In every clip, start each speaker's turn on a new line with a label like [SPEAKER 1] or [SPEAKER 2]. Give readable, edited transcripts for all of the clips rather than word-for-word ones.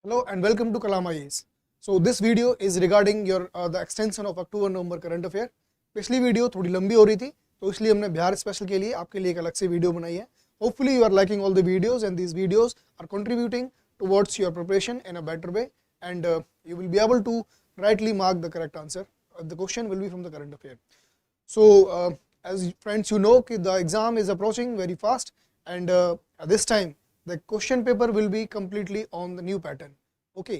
[SPEAKER 1] Hello and welcome to Kalam IAS. So this video is regarding your the extension of October November current affair. पिछली video थोड़ी लंबी हो रही थी तो इसलिए हमने बिहार स्पेशल के लिए आपके लिए एक अलग से वीडियो बनाई है. Hopefully you are liking all the videos and these videos are contributing towards your preparation in a better way and you will be able to rightly mark the correct answer. The question will be from the current affair. So as friends you know कि the exam is approaching very fast and this time the question paper will be completely on the new pattern. Okay,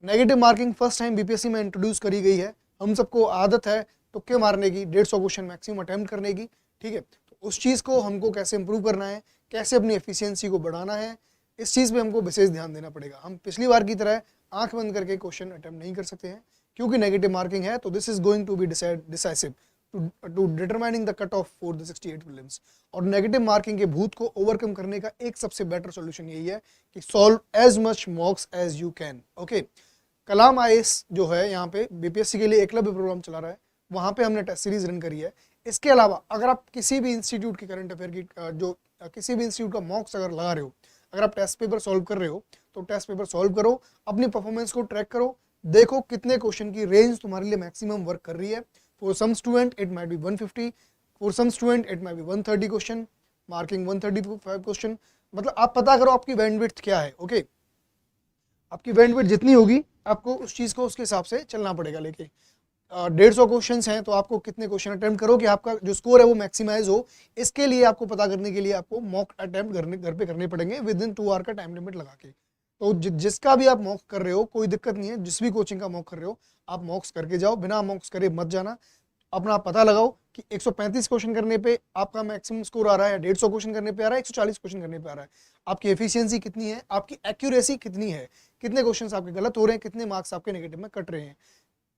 [SPEAKER 1] negative marking first time BPSC में introduce करी गई है. हम सबको आदत है तुक्के मारने की, 150 क्वेश्चन मैक्सिमम अटेम्प्ट करने की. ठीक है, तो उस चीज़ को हमको कैसे इंप्रूव करना है, कैसे अपनी एफिशिएंसी को बढ़ाना है, इस चीज़ पे हमको विशेष ध्यान देना पड़ेगा. हम पिछली बार की तरह आंख बंद करके क्वेश्चन अटेम्प्ट नहीं कर सकते हैं क्योंकि नेगेटिव मार्किंग है. तो this is going to be decisive to determining the cut off for the 68 prelims. और नेगेटिव मार्किंग के भूत को ओवरकम करने का एक सबसे बेटर सोल्यूशन यही है कि solve as much mocks as you can. Okay, Kalam IAS जो है यहाँ पे बीपीएससी के लिए एकलव्य प्रोग्राम चला रहा है, वहाँ पे हमने टेस्ट सीरीज रन करी है. इसके अलावा अगर आप किसी भी इंस्टीट्यूट की करंट अफेयर की जो किसी भी इंस्टीट्यूट का मॉक्स अगर लगा रहे हो, अगर आप टेस्ट पेपर सॉल्व कर रहे हो तो टेस्ट पेपर सॉल्व करो, अपनी परफॉर्मेंस को ट्रैक करो, देखो कितने क्वेश्चन की रेंज तुम्हारे लिए मैक्सिमम वर्क कर रही है. For some student it might be 150, for some student it might be 130 question, marking 135 question. मतलब आप पता करो आपकी बैंडविड्थ क्या है. ओके, आपकी बैंडविड्थ जितनी होगी आपको उस चीज़ को उसके हिसाब से चलना पड़ेगा. लेके 150 क्वेश्चन हैं तो आपको कितने क्वेश्चन अटेम्प्ट करो कि आपका जो स्कोर है वो मैक्सिमाइज हो. इसके लिए आपको पता करने के लिए आपको मॉक अटेम्प्ट घर पे करने पड़ेंगे विद इन 2 आवर का टाइम लिमिट लगा के. तो जिसका भी आप मॉक कर रहे हो कोई दिक्कत नहीं है, जिस भी कोचिंग का मॉक कर रहे हो आप मॉक्स करके जाओ, बिना मॉक्स करे मत जाना. अपना पता लगाओ कि 135 क्वेश्चन करने पे आपका मैक्सिमम स्कोर आ रहा है, 150 क्वेश्चन करने पे आ रहा है, 140 क्वेश्चन करने पे आ रहा है. आपकी एफिशिएंसी कितनी है, आपकी एक्यूरेसी कितनी है, कितने क्वेश्चंस आपके गलत हो रहे हैं, कितने मार्क्स आपके नेगेटिव में कट रहे हैं,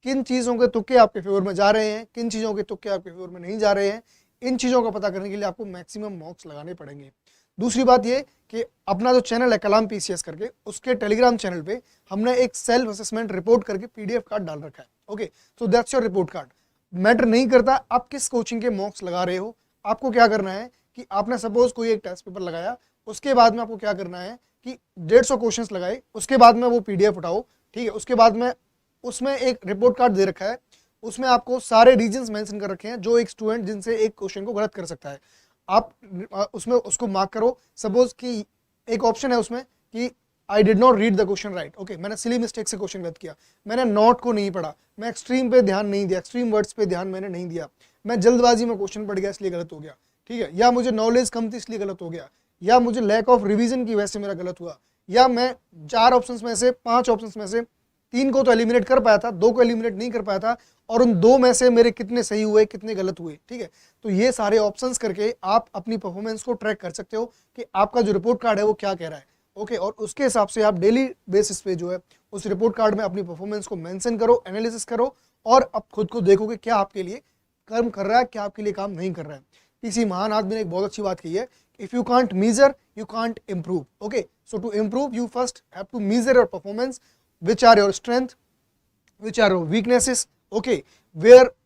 [SPEAKER 1] किन चीज़ों के तुक्के आपके फेवर में जा रहे हैं, किन चीज़ों के तुक्के आपके फेवर में नहीं जा रहे हैं. इन चीज़ों का पता करने के लिए आपको मैक्सिमम मार्क्स लगाने पड़ेंगे. दूसरी बात ये कि अपना जो चैनल है कलाम पीसीएस करके, उसके टेलीग्राम चैनल पे हमने एक सेल्फ असेसमेंट रिपोर्ट करके पीडीएफ कार्ड डाल रखा है. Okay, so that's your report card. Matter नहीं करता आप किस कोचिंग के मॉक्स लगा रहे हो, आपको क्या करना है कि आपने सपोज कोई एक टेस्ट पेपर लगाया, उसके बाद में आपको क्या करना है कि 150 क्वेश्चंस लगाए, उसके बाद में वो पीडीएफ उठाओ. ठीक है, उसके बाद में उसमें एक रिपोर्ट कार्ड दे रखा है, उसमें आपको सारे रीजंस मेंशन कर रखे हैं जो एक स्टूडेंट जिनसे एक क्वेश्चन को गलत कर सकता है. आप उसमें उसको मार्क करो. सपोज कि एक ऑप्शन है उसमें कि I did not read the question right. Okay, मैंने सिली मिस्टेक से क्वेश्चन गलत किया, मैंने नोट को नहीं पढ़ा, मैं एक्सट्रीम पे ध्यान नहीं दिया, एक्सट्रीम वर्ड्स पे ध्यान मैंने नहीं दिया, मैं जल्दबाजी में क्वेश्चन पढ़ गया इसलिए गलत हो गया. ठीक है, या मुझे नॉलेज कम थी इसलिए गलत हो गया, या मुझे लैक ऑफ रिवीजन की वजह से मेरा गलत हुआ, या मैं 4 ऑप्शंस में से 5 ऑप्शंस में से 3 को तो एलिमिनेट कर पाया था, 2 को एलिमिनेट नहीं कर पाया था, और उन 2 में से मेरे कितने सही हुए, कितने गलत हुए. ठीक है, तो ये सारे ऑप्शंस करके आप अपनी परफॉर्मेंस को ट्रैक कर सकते हो कि आपका जो रिपोर्ट कार्ड है वो क्या कह रहा है. ओके, और उसके हिसाब से आप डेली बेसिस पे जो है उस रिपोर्ट कार्ड में अपनी परफॉर्मेंस को मेंशन करो, एनालिसिस करो, और अब खुद को देखो कि क्या आपके लिए काम कर रहा है, क्या आपके लिए काम नहीं कर रहा है. किसी महान आदमी ने एक बहुत अच्छी बात कही है, if you can't measure you can't improve. Okay, so to improve you first have to measure your performance, which are your strength, which are your weaknesses. Okay,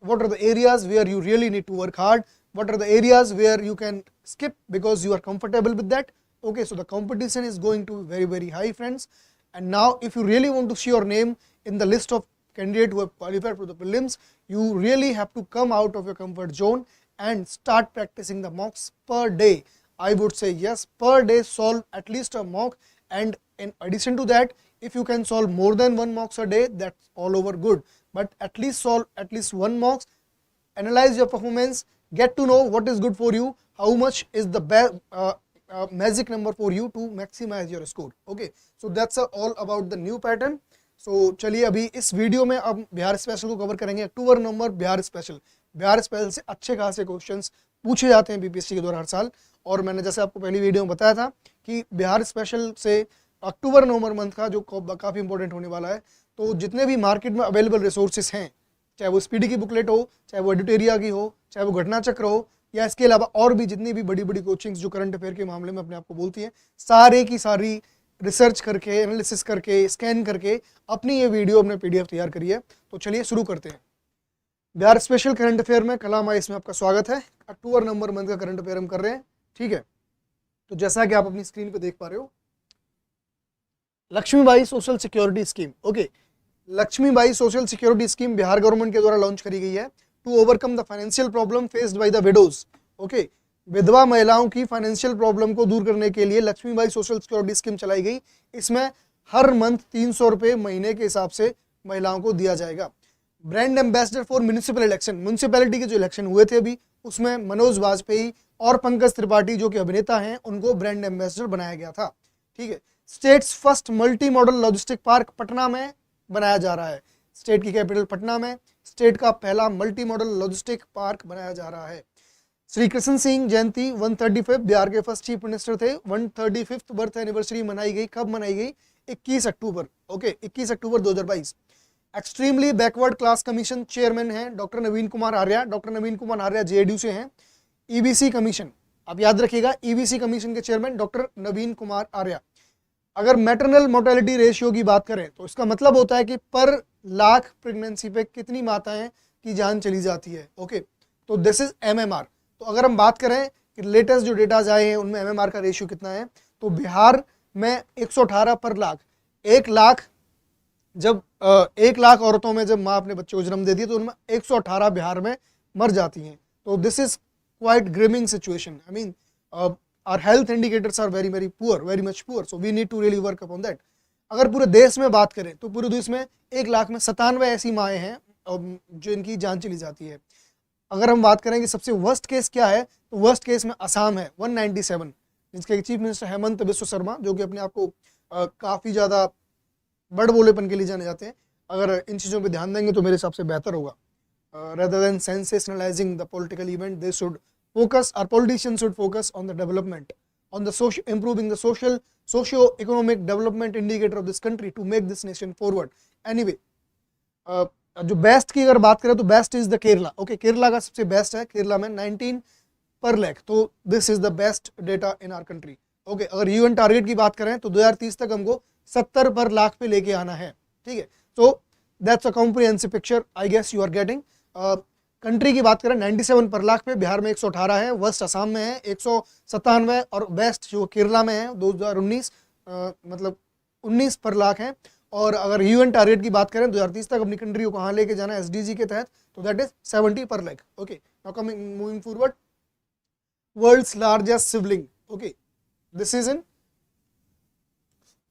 [SPEAKER 1] what are the areas where you really need to work hard, what are the areas where you can skip because you are comfortable with that. Okay, so the competition is going to be very high, friends. And now if you really want to see your name in the list of candidates who have qualified for the prelims, you really have to come out of your comfort zone and start practicing the mocks per day. I would say yes, per day solve at least a mock, and in addition to that, if you can solve more than 1 mocks a day, that's all over good, but at least solve at least 1 mocks. Analyze your performance, get to know what is good for you, how much is the magic number for you to maximize your score. Okay, so that's all about the new pattern. So चलिए अभी इस video में अब Bihar special को cover करेंगे. अक्टूबर नवंबर Bihar special से अच्छे खासे क्वेश्चंस पूछे जाते हैं बीपीएससी के द्वारा हर साल. और मैंने जैसे आपको पहली वीडियो में बताया था कि बिहार स्पेशल से अक्टूबर नवंबर मंथ का जो काफ़ी इंपॉर्टेंट होने वाला है. तो जितने भी मार्केट में अवेलेबल रिसोर्सेज हैं, चाहे वो स्पीडी की बुकलेट हो, चाहे वो एडिटोरिया की हो, चाहे वो घटना चक्र हो, या इसके अलावा और भी जितनी भी बड़ी कोचिंग्स जो करंट अफेयर के मामले में अपने आप को बोलती हैं, सारे की सारी रिसर्च करके, एनालिसिस करके, स्कैन करके अपनी ये वीडियो अपने पीडीएफ तैयार करी है. तो चलिए शुरू करते हैं. बिहार स्पेशल करंट अफेयर में कलाम आईएएस में आपका स्वागत है. अक्टूबर नवंबर मंथ का करंट अफेयर हम कर रहे हैं. ठीक है, तो जैसा कि आप अपनी स्क्रीन पर देख पा रहे हो, Lakshmibai social security scheme. Okay, Lakshmibai social security scheme Bihar government के द्वारा लॉन्च करी गई है to overcome the financial problem faced by the widows. Okay, विधवा महिलाओं की फाइनेंशियल प्रॉब्लम को दूर करने के लिए लक्ष्मीबाई सोशल सिक्योरिटी स्कीम चलाई गई। इसमें हर मंथ 300 रुपये महीने के हिसाब से महिलाओं को दिया जाएगा। Brand ambassador for municipal election, municipality के जो इलेक्शन हुए थे अभी, उसमें मनोज वाजपेयी और पंकज त्रिपाठी जो कि अभिनेता हैं उनको ब्रांड एम्बेसडर बनाया गया था। ठीक है, states first multi modal logistic park Patna में बनाया जा रहा है। स्टेट की कैपिटल पटना में स्टेट का पहला मल्टी मॉडल लॉजिस्टिक पार्क बनाया जा रहा है। श्री कृष्ण सिंह जयंती 135, बिहार के फर्स्ट चीफ मिनिस्टर थे। 135th बर्थ एनिवर्सरी मनाई गई। कब मनाई गई? 21 अक्टूबर। ओके, 21 अक्टूबर 2022। Extremely backward class commission chairman हैं डॉक्टर नवीन कुमार आर्या। डॉक्टर नवीन कुमार आर्या जेडीयू से हैं। ईबीसी कमीशन, आप याद रखिएगा, ईबीसी कमीशन के चेयरमैन डॉक्टर नवीन कुमार आर्या। अगर मैटरनल मोर्टेलिटी रेशियो की बात करें तो इसका मतलब होता है कि पर लाख प्रेगनेंसी पे कितनी माताएं की जान चली जाती है। ओके, तो दिस इज एमएमआर। तो अगर हम बात करें कि लेटेस्ट जो डेटाज आए हैं उनमें एमएमआर का रेशियो कितना है, तो बिहार में 118 पर लाख। 1 लाख जब 1 लाख औरतों में जब माँ अपने बच्चे को जन्म देती है तो उनमें 118 बिहार में मर जाती हैं। तो this is quite grimming situation. I mean our health indicators are very poor, very much poor, so we need to really work upon that। अगर पूरे देश में बात करें तो पूरे देश में 1 लाख में 97 ऐसी माएँ हैं जो इनकी जान चली जाती है। अगर हम बात करें कि सबसे वर्स्ट केस क्या है, तो वर्स्ट केस में असम है 197, जिसके चीफ मिनिस्टर हेमंत बिस्व शर्मा, जो कि अपने आप को काफ़ी ज़्यादा बड़ बोलेपन के लिए जाने जाते हैं। अगर इन चीज़ों पर ध्यान देंगे तो मेरे हिसाब से बेहतर होगा। rather than sensationalizing the political event, they should focus, our politicians should focus on the development, on the social, improving the socio-economic development indicator of this country to make this nation forward। Anyway, जो best की अगर बात करें तो best is the Kerala. Okay, Kerala का सबसे best है। केरला में 19 पर लाख, तो this is the best data in our country. Okay, अगर यूएन टारगेट की बात करें तो 2030 तक हमको 70 पर लाख पे लेके आना है। ठीक है, so that's a comprehensive picture I guess you are getting. Country की बात करें 97 पर लाख पे बिहार में 118 है, वर्स्ट असम में है 197 और बेस्ट जो केरला में है 2019 मतलब 19 पर लाख है। और अगर यूएन टारगेट की बात करें 2030 तक अपनी कंट्री को कहाँ लेके जाना है एसडीजी के तहत, तो दैट इज 70 पर lakh. Okay, now coming moving forward, world's largest Shivling. Okay, this is in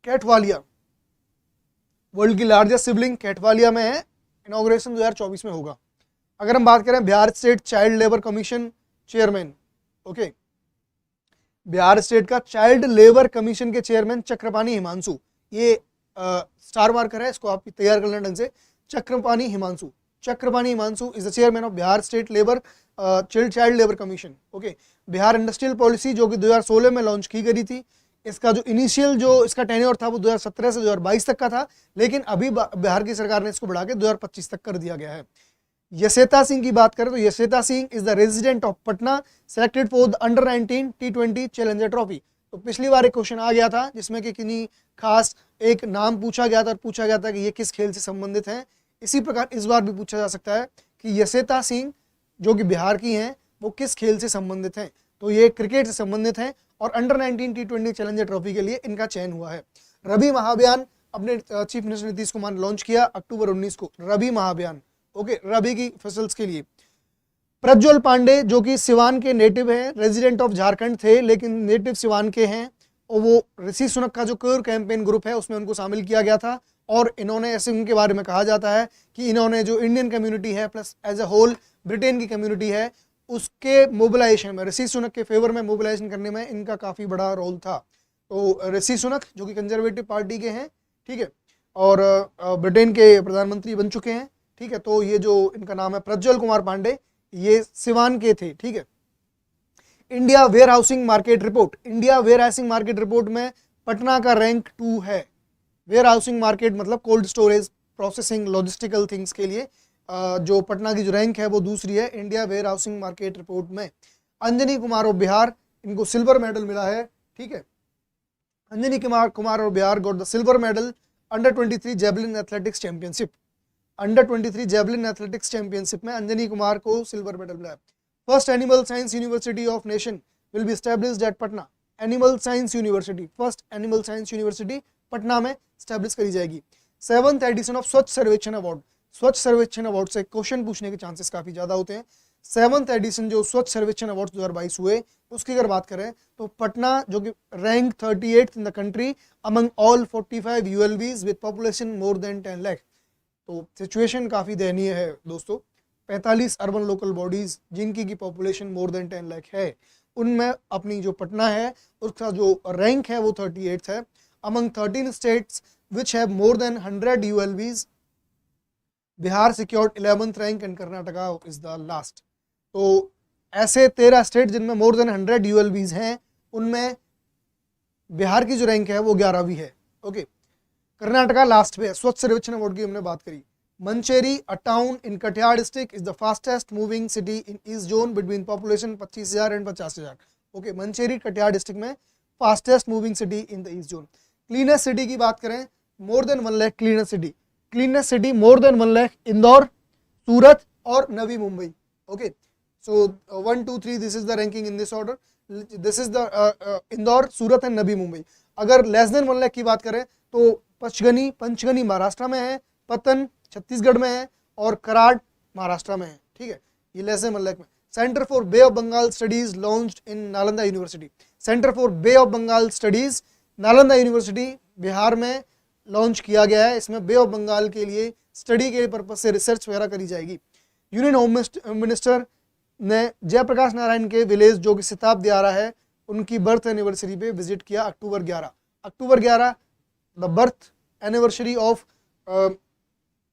[SPEAKER 1] Kaithwalia. World की लार्जेस्ट शिवलिंग कैटवालिया में है। इनॉग्रेशन 2024 में होगा। अगर हम बात करें Bihar state child labour commission chairman, okay, Bihar state का चाइल्ड लेबर कमीशन के चेयरमैन चक्रपाणी हिमांशु, ये स्टार मार्कर है, इसको आप तैयार कर लें ढंग से। Chakrapani Himanshu is the chairman of Bihar state labour child labour commission. Okay, Bihar industrial policy जो कि 2016 में लॉन्च की गई थी, इसका जो इनिशियल जो इसका टेन्योर था वो 2017 से 2022 तक का था, लेकिन अभी बिहार की सरकार ने इसको बढ़ा के 2025 तक कर दिया गया है। यशेता सिंह की बात करें तो Yashita Singh is the resident of Patna, selected for the under 19 T20 challenger trophy. तो पिछली बार एक क्वेश्चन आ गया था जिसमें कि किन्हीं खास एक नाम पूछा गया था और पूछा गया था कि ये किस खेल से संबंधित हैं। इसी प्रकार इस बार भी पूछा जा सकता है कि यशेता सिंह जो कि बिहार की हैं वो किस खेल से संबंधित हैं, तो ये क्रिकेट से संबंधित हैं और अंडर 19 T20 चैलेंजर ट्रॉफी के लिए इनका चयन हुआ है। रबी महाअभियान अपने चीफ मिनिस्टर नीतीश कुमार ने लॉन्च किया अक्टूबर 19 को, रबी महाअभियान। ओके, रबी की फसल्स के लिए। प्रज्वल पांडे जो कि सिवान के नेटिव हैं, रेजिडेंट ऑफ झारखंड थे लेकिन नेटिव सिवान के हैं, और वो ऋषि सुनक का जो कोर कैंपेन ग्रुप है उसमें उनको शामिल किया गया था। और इन्होंने, ऐसे उनके बारे में कहा जाता है कि इन्होंने जो इंडियन कम्युनिटी है plus as a whole Britain की कम्युनिटी है उसके मोबिलाइजेशन में, ऋषि सुनक के फेवर में मोबिलाइजेशन करने में इनका काफ़ी बड़ा रोल था। तो ऋषि सुनक जो कि कंजर्वेटिव पार्टी के हैं, ठीक है, और ब्रिटेन के प्रधानमंत्री बन चुके हैं। ठीक है, तो ये जो इनका नाम है प्रज्वल कुमार पांडे, ये सिवान के थे। ठीक है, India warehousing market report, India warehousing market report में पटना का रैंक 2 है। वेयर हाउसिंग मार्केट मतलब cold storage, processing, logistical things के लिए जो पटना की जो रैंक है वो दूसरी है India warehousing market report में। अंजनी कुमार ऑफ बिहार, इनको सिल्वर मेडल मिला है। ठीक है, Anjani Kumar of Bihar got the silver medal under 23 javelin athletics championship. Under 23 javelin athletics championship में अंजनी कुमार को सिल्वर मेडल मिला है। First animal science university of nation will be established eight Patna. Animal science university, first animal science university Patna में establish करी जाएगी। 7th edition of स्वच्छ सर्वेक्षण award, स्वच्छ सर्वेक्षण अवार्ड से क्वेश्चन पूछने के चांसेस काफी ज्यादा होते हैं। 7th एडिशन जो स्वच्छ सर्वेक्षण अवार्ड 2022 हुए उसकी अगर बात करें तो पटना जो कि rank 38 in the country among all 45 ULBs with population more than 10 lakh. तो सिचुएशन काफी दयनीय है दोस्तों। 45 अर्बन लोकल बॉडीज जिनकी की पॉपुलेशन मोर देन 10 लाख है, उनमें अपनी जो पटना है उसका जो रैंक है वो 38 है। Among 13 states which have more than 100 ULBs, Bihar secured 11th rank and Karnataka is the last. तो ऐसे 13 स्टेट जिनमें मोर देन 100 यूएलबीज हैं, उनमें बिहार की जो रैंक है वो 11वीं है। ओके, कर्नाटका लास्ट पे है। स्वच्छ सर्वेक्षण अवार्ड की हमने बात करी। Mancheri, a town in Katihar district, is the fastest moving city in east zone between population 25,000 and 50,000। Okay, Mancheri Katihar district में fastest moving city in the east zone. Cleanest city की बात करें, more than 1 lakh cleanest city, cleanest city more than 1 lakh Indore, Surat और Navi Mumbai. Okay, so 1 2 3 this is the ranking in this order. This is the Indore, Surat and Navi Mumbai. अगर less then 1 lakh की बात करें तो पंचगनी महाराष्ट्र में है, पतन छत्तीसगढ़ में है और कराड़ महाराष्ट्र में है। ठीक है, ये लेस देन 1 लाख में। Centre for Bay of Bengal studies launched in Nalanda university, centre for Bay of Bengal studies Nalanda university Bihar में लॉन्च किया गया है। इसमें बे ऑफ बंगाल के लिए स्टडी के पर्पज से रिसर्च वगैरह करी जाएगी। यूनियन होम मिनिस्टर ने जयप्रकाश नारायण के विलेज जो कि सिताब दियारा है, उनकी बर्थ एनिवर्सरी पे विजिट किया। October 11 the birth anniversary of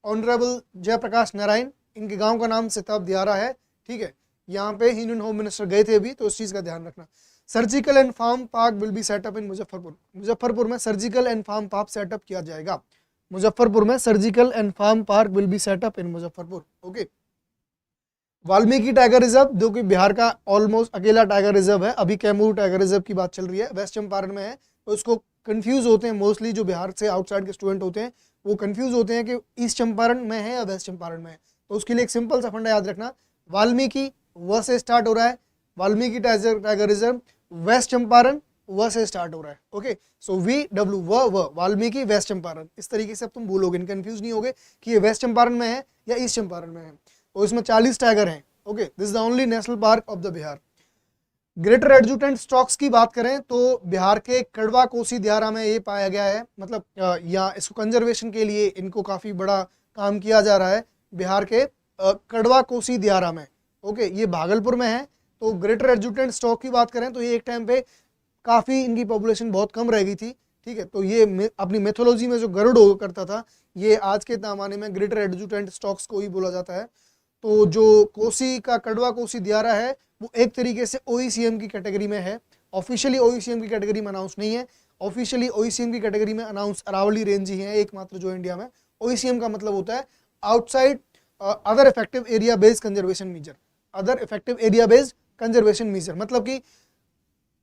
[SPEAKER 1] honourable Jayaprakash Narayan. इनके गांव का नाम सिताब दियारा है। ठीक है, यहाँ पे यूनियन होम मिनिस्टर गए थे अभी, तो उस चीज़ का ध्यान रखना। Surgical and farm park will be set up in Muzaffarpur, Muzaffarpur में surgical and farm park set up किया जाएगा। मुजफ्फरपुर में surgical and farm park will be set up in Muzaffarpur. Okay, Valmiki tiger reserve जो कि बिहार का ऑलमोस्ट अकेला टाइगर रिजर्व है। अभी कैमूर टाइगर रिजर्व की बात चल रही है, वेस्ट चंपारण में है। तो इसको कंफ्यूज होते हैं मोस्टली जो बिहार से आउटसाइड के स्टूडेंट होते हैं, वो कंफ्यूज होते हैं कि ईस्ट चंपारण में है या वेस्ट चंपारण में है। तो उसके लिए एक सिंपल सा फंडा याद रखना, वाल्मीकि व से स्टार्ट हो रहा है, Valmiki tiger reserve, west Champaran व से स्टार्ट हो रहा है। ओके, सो VW व वाल्मीकि वेस्ट चंपारण, इस तरीके से अब तुम भूलोगे, कंफ्यूज नहीं होगे कि ये वेस्ट चंपारण में है या ईस्ट चंपारण में है। तो इसमें 40 टाइगर हैं। Okay, this is the only national park of the Bihar. Greater adjutant stocks की बात करें तो बिहार के कड़वा कोसी दियारा में ये पाया गया है। मतलब यहाँ इसको कंजर्वेशन के लिए इनको काफ़ी बड़ा काम किया जा रहा है बिहार के कड़वा कोसी दियारा में। ओके, ये भागलपुर में है। तो ग्रेटर एडजुटेंट स्टॉक की बात करें तो ये एक टाइम पे काफ़ी इनकी पॉपुलेशन बहुत कम रह गई थी। ठीक है, तो ये अपनी मेथोलॉजी में जो गरुड़ हुआ करता था, ये आज के ज़माने में ग्रेटर एडजुटेंट स्टॉक्स को ही बोला जाता है। तो जो कोसी का कड़वा कोसी दियारा है वो एक तरीके से OECM की कैटेगरी में है। ऑफिशियली OECM की कैटेगरी में अनाउंस नहीं है। ऑफिशियली OECM की कैटेगरी में अनाउंस अरावली रेंज ही है एकमात्र जो इंडिया में। OECM का मतलब होता है outside other effective area based conservation measure, other effective area based conservation measure. मतलब कि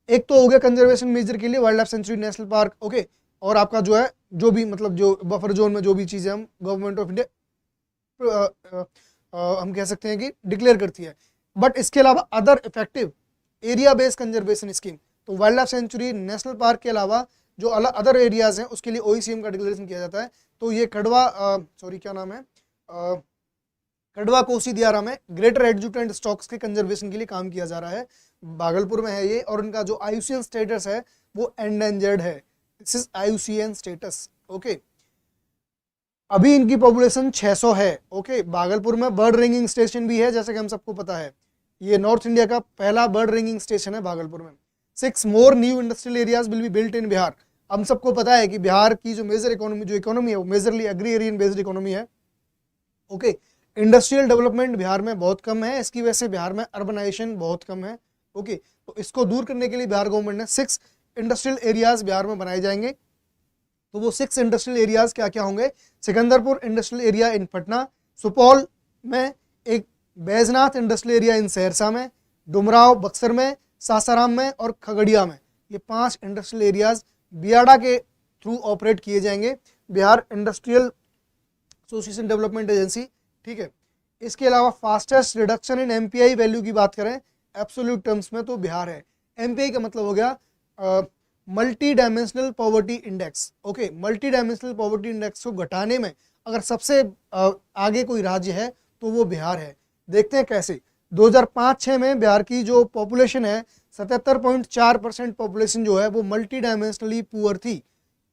[SPEAKER 1] एक तो हो गया कंजर्वेशन मेजर के लिए wild life sanctuary, national park. Okay, और आपका जो है जो भी मतलब जो बफर जोन में जो भी चीज़ें हम गवर्नमेंट ऑफ इंडिया हम कह सकते हैं कि डिक्लेयर करती है। बट इसके अलावा other effective area based conservation scheme, तो wildlife sanctuary, national park के अलावा जो अदर एरियाज हैं उसके लिए OECM का डिक्लेरेशन किया जाता है। तो ये कड़वा कोसी दियारा में ग्रेटर एडजुटेंट स्टॉक्स के कंजर्वेशन के लिए काम किया जा रहा है। भागलपुर में है ये, और इनका जो IUCN स्टेटस है वो एंडेंजर्ड है। This is IUCN status. Okay, अभी इनकी पॉपुलेशन 600 है। ओके, भागलपुर में बर्ड रिंगिंग स्टेशन भी है, जैसे कि हम सबको पता है। ये नॉर्थ इंडिया का पहला बर्ड रिंगिंग स्टेशन है भागलपुर में। 6 more new industrial areas will be built in Bihar. हम सबको पता है कि बिहार की जो मेजर इकोनॉमी है वो मेजरली एग्रीरियन बेस्ड इकोनॉमी है। ओके, इंडस्ट्रियल डेवलपमेंट बिहार में बहुत कम है, इसकी वजह से बिहार में अर्बनाइजेशन बहुत कम है। ओके, तो इसको दूर करने के लिए बिहार गवर्नमेंट ने 6 इंडस्ट्रियल एरियाज बिहार में बनाए जाएंगे। तो वो 6 इंडस्ट्रियल एरियाज क्या क्या होंगे? Sikandarpur industrial area in Patna, Supaul में एक Baijnath industrial area in Saharsa में, डुमराव बक्सर में, सासाराम में और खगड़िया में। ये 5 इंडस्ट्रियल एरियाज बियाडा के थ्रू ऑपरेट किए जाएंगे, Bihar industrial association development agency. ठीक है, इसके अलावा fastest reduction in MPI value की बात करें एब्सोल्यूट टर्म्स में तो बिहार है। MPI का मतलब हो गया multi dimensional poverty index. Okay, multi dimensional poverty index को घटाने में अगर सबसे आगे कोई राज्य है तो वो बिहार है। देखते हैं कैसे। 2005-06 में बिहार की जो पॉपुलेशन है 77.4% पॉपुलेशन जो है वो मल्टी डायमेंशनली पुअर थी।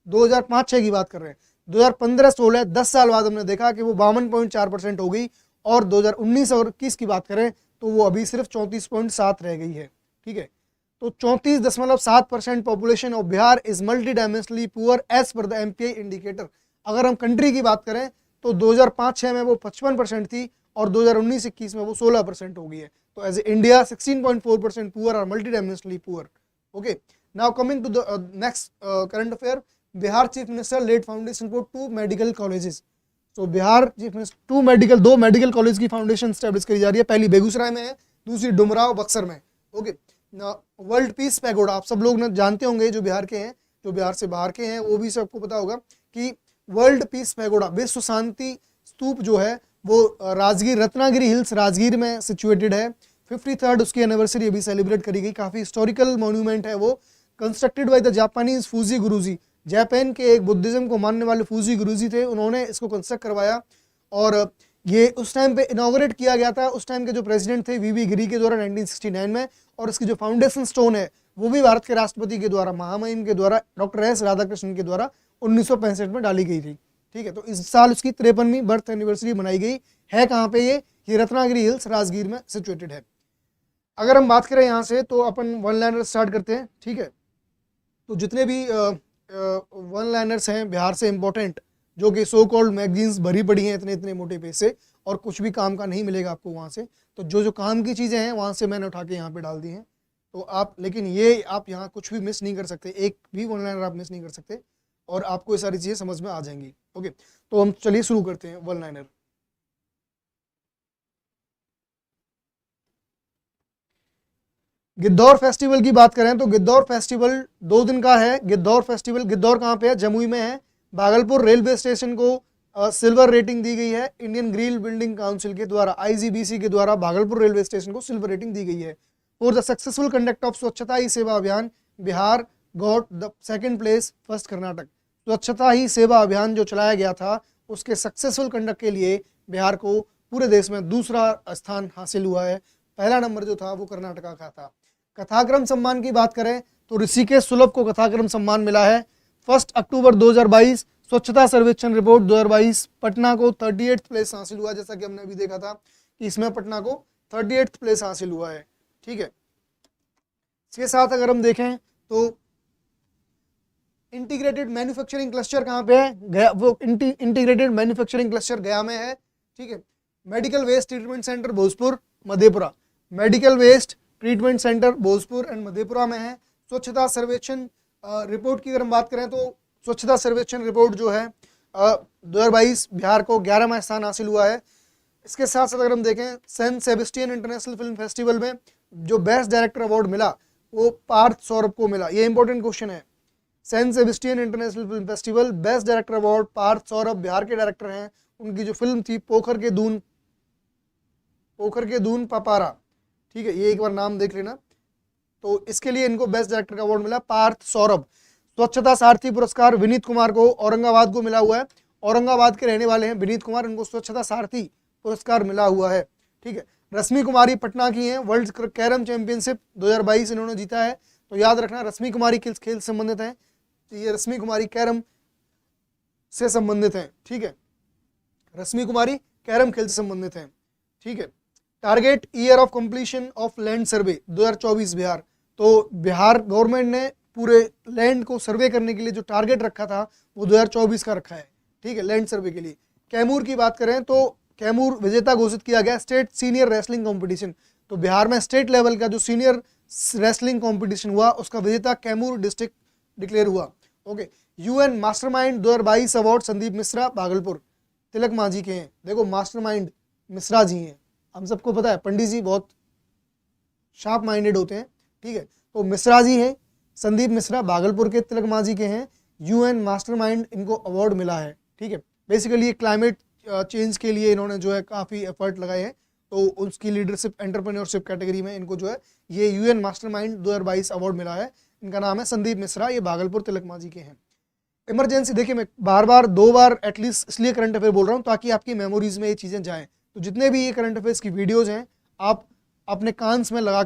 [SPEAKER 1] 2005-06 की बात कर रहे हैं। 2015-16 10 साल बाद हमने देखा कि वो 52.4% हो गई, और 2019 और 21 की बात करें तो वो अभी सिर्फ 34.7 रह गई है। ठीक है, तो 34.7% population of Bihar is multi dimensionally poor as per the MPI indicator. अगर हम कंट्री की बात करें तो 2005-06 में वो 55% थी और 2019-21 में वो 16% हो गई है। तो एज इंडिया 16.4% पुअर और multi dimensionally poor. Okay, now coming to the next current affair. Bihar chief minister laid foundation for 2 medical colleges. तो Bihar chief minister 2 medical college की फाउंडेशन स्टैब्लिश करी जा रही है। पहली बेगूसराय में है, दूसरी डुमराव बक्सर में। ओके, वर्ल्ड पीस पैगोडा आप सब लोग ना जानते होंगे, जो बिहार के हैं, जो बिहार से बाहर के हैं वो भी सबको पता होगा कि वर्ल्ड पीस पैगोडा विश्व शांति स्तूप जो है वो राजगीर, रत्नागिरी हिल्स राजगीर में सिचुएटेड है। 53rd उसकी एनिवर्सरी अभी सेलिब्रेट करी गई। काफ़ी हिस्टोरिकल मॉन्यूमेंट है वो। Constructed by the Japanese Fuji Guruji, Japan के एक बुद्धिज्म को मानने वाले फूजी गुरुजी थे, उन्होंने इसको कंस्ट्रक्ट करवाया और ये उस टाइम पे इनॉग्रेट किया गया था। उस टाइम के जो प्रेसिडेंट थे वीवी गिरी के द्वारा 1969 में, और इसकी जो फाउंडेशन स्टोन है वो भी भारत के राष्ट्रपति के द्वारा, महामहिम के द्वारा, डॉक्टर एस राधाकृष्णन के द्वारा 1965 में डाली गई थी। ठीक है, तो इस साल उसकी 53वीं बर्थ एनिवर्सरी मनाई गई है। कहाँ पे ये रत्नागिरी हिल्स राजगीर में सिचुएटेड है। अगर हम बात करें यहाँ से तो अपन वन लाइनर स्टार्ट करते हैं। ठीक है, तो जितने भी वन लाइनर्स हैं बिहार से इंपॉर्टेंट, जो कि सो कॉल्ड मैगजीन्स भरी पड़ी हैं इतने इतने मोटे पेज से, और कुछ भी काम का नहीं मिलेगा आपको वहाँ से। तो जो जो काम की चीज़ें हैं वहाँ से मैंने उठा के यहाँ पे डाल दी हैं। तो आप, लेकिन ये आप यहाँ कुछ भी मिस नहीं कर सकते, एक भी वन लाइनर आप मिस नहीं कर सकते, और आपको ये सारी चीज़ें समझ में आ जाएंगी। ओके, तो हम चलिए शुरू करते हैं वन लाइनर। गिद्धौर फेस्टिवल की बात करें तो गिद्धौर फेस्टिवल 2 दिन का है। गिद्धौर फेस्टिवल, गिद्धौर कहाँ पे है? जमुई में है। भागलपुर रेलवे स्टेशन को सिल्वर रेटिंग दी गई है इंडियन ग्रिल बिल्डिंग काउंसिल के द्वारा, आईजीबीसी के द्वारा भागलपुर रेलवे स्टेशन को सिल्वर रेटिंग दी गई है। For the successful conduct of स्वच्छता ही सेवा अभियान Bihar got the 2nd place, first Karnataka. स्वच्छता ही सेवा अभियान जो चलाया गया था उसके सक्सेसफुल कंडक्ट के लिए बिहार को पूरे देश में दूसरा स्थान हासिल हुआ है। पहला नंबर जो था वो कर्नाटका का था। कथाक्रम सम्मान की बात करें तो ऋषिकेश सुलभ को कथाक्रम सम्मान मिला है। 1 अक्टूबर 2022 स्वच्छता सर्वेक्षण रिपोर्ट 2022 पटना को 38th प्लेस हासिल हुआ। जैसा कि हमने अभी देखा था कि इसमें पटना को 38th प्लेस हासिल हुआ है। ठीक है, इसके साथ अगर हम देखें तो इंटीग्रेटेड मैन्युफैक्चरिंग क्लस्टर कहाँ पे है? गया, वो इंटीग्रेटेड मैन्युफैक्चरिंग क्लस्टर गया में है। ठीक है, medical waste treatment centre Bhojpur Madhepura, medical waste treatment centre Bhojpur and Madhepura में है। स्वच्छता सर्वेक्षण रिपोर्ट की अगर हम बात करें तो स्वच्छता सर्वेक्षण रिपोर्ट जो है 2022 बिहार को 11वां स्थान हासिल हुआ है। इसके साथ साथ अगर हम देखें Saint Sebastian international film festival में जो बेस्ट डायरेक्टर अवार्ड मिला वो पार्थ सौरभ को मिला। ये इंपॉर्टेंट क्वेश्चन है। Saint Sebastian international film festival best director award Parth Saurabh Bihar के डायरेक्टर हैं। उनकी जो फिल्म थी पोखर के दून पपारा, ठीक है, ये एक बार नाम देख लेना। तो इसके लिए इनको बेस्ट डायरेक्टर का अवार्ड मिला पार्थ सौरभ। स्वच्छता सारथी पुरस्कार विनीत कुमार को औरंगाबाद को मिला हुआ है। औरंगाबाद के रहने वाले हैं विनीत कुमार, इनको स्वच्छता सारथी पुरस्कार मिला हुआ है। ठीक है, रश्मि कुमारी पटना की हैं। वर्ल्ड कैरम चैंपियनशिप 2022 इन्होंने जीता है। तो याद रखना रश्मि कुमारी किस खेल से संबंधित है? तो ये रश्मि कुमारी कैरम से संबंधित हैं। ठीक है, रश्मि कुमारी कैरम खेल से संबंधित हैं। ठीक है, target year of completion of land survey 2024 Bihar. तो बिहार गवर्नमेंट ने पूरे लैंड को सर्वे करने के लिए जो टारगेट रखा था वो 2024 का रखा है। ठीक है, लैंड सर्वे के लिए। कैमूर की बात करें तो कैमूर विजेता घोषित किया गया स्टेट सीनियर रेसलिंग कंपटीशन। तो बिहार में स्टेट लेवल का जो सीनियर रेसलिंग कंपटीशन हुआ उसका विजेता कैमूर डिस्ट्रिक्ट डिक्लेयर हुआ। Okay, UN mastermind 2022 award Sandeep Mishra Bhagalpur, Tilak Manjhi के हैं। देखो मास्टरमाइंड मिश्रा जी हैं, हम सबको पता है पंडित जी बहुत शार्प माइंडेड होते हैं। ठीक है, तो मिश्रा जी हैं, संदीप मिश्रा भागलपुर के, तिलक मांझी के हैं। यूएन मास्टरमाइंड इनको अवार्ड मिला है। ठीक है, बेसिकली ये क्लाइमेट चेंज के लिए इन्होंने जो है काफ़ी एफर्ट लगाए हैं। तो उसकी लीडरशिप एंटरप्रेन्योरशिप कैटेगरी में इनको जो है ये यूएन मास्टरमाइंड 2022 अवार्ड मिला है। इनका नाम है संदीप मिश्रा, ये भागलपुर तिलक मांझी के हैं। इमरजेंसी, देखिए मैं बार बार 2 बार एटलीस्ट इसलिए करंट अफेयर बोल रहा हूँ ताकि आपकी मेमोरीज में ये चीज़ें जाएं। तो जितने भी ये करंट अफेयर्स की वीडियोज़ हैं आप अपने कानों में लगा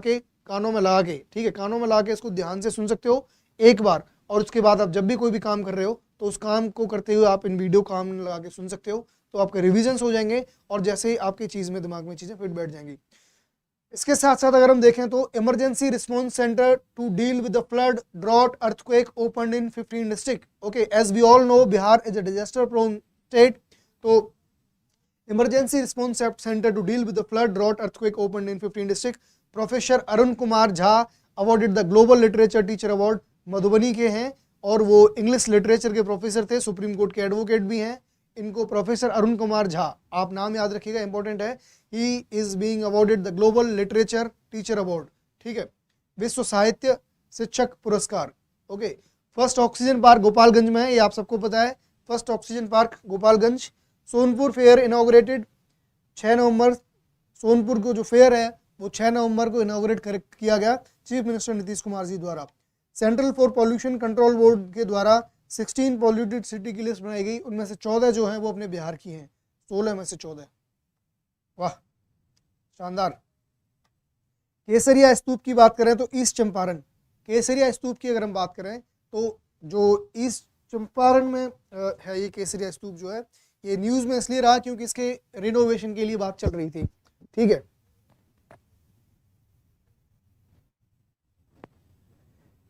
[SPEAKER 1] के, ठीक है, कानों में लगा के इसको ध्यान से सुन सकते हो एक बार, और उसके बाद आप जब भी कोई भी काम कर रहे हो तो उस काम को करते हुए आप इन वीडियो काम में लगा के सुन सकते हो, तो आपके रिविजन्स हो जाएंगे और जैसे ही आपकी चीज़ में दिमाग में चीज़ें फिट बैठ जाएंगी। इसके साथ साथ अगर हम देखें तो emergency response centre to deal with the flood drought earthquake opened in 15 district. Okay, as we all know Bihar is a disaster prone state, तो emergency response centre to deal with the flood drought earthquake opened in 15 district. Professor Arun Kumar Jha awarded the global literature teacher award, Madhubani के हैं और वो English literature के professor थे, supreme court के advocate भी हैं। इनको प्रोफेसर अरुण कुमार झा, आप नाम याद रखिएगा, इंपॉर्टेंट है। He is being awarded the global literature teacher award, ठीक है, विश्व साहित्य शिक्षक पुरस्कार। Okay, first oxygen park Gopalganj में है, ये आप सबको पता है, first oxygen park Gopalganj. Sonpur fair inaugurated 6 नवंबर, सोनपुर को जो फेयर है वो 6 नवंबर को इनॉग्रेट किया गया चीफ मिनिस्टर नीतीश कुमार जी द्वारा। Central for pollution control board के द्वारा 16 पॉल्यूटेड सिटी की लिस्ट बनाई गई, उनमें से 14 जो हैं वो अपने बिहार की हैं, 16 में से 14। वाह, शानदार। केसरिया स्तूप की बात करें तो ईस्ट चंपारण, केसरिया स्तूप की अगर हम बात करें तो जो ईस्ट चंपारण में है ये केसरिया स्तूप जो है, ये न्यूज़ में इसलिए रहा क्योंकि इसके रिनोवेशन के लिए बात चल रही थी, ठीक है।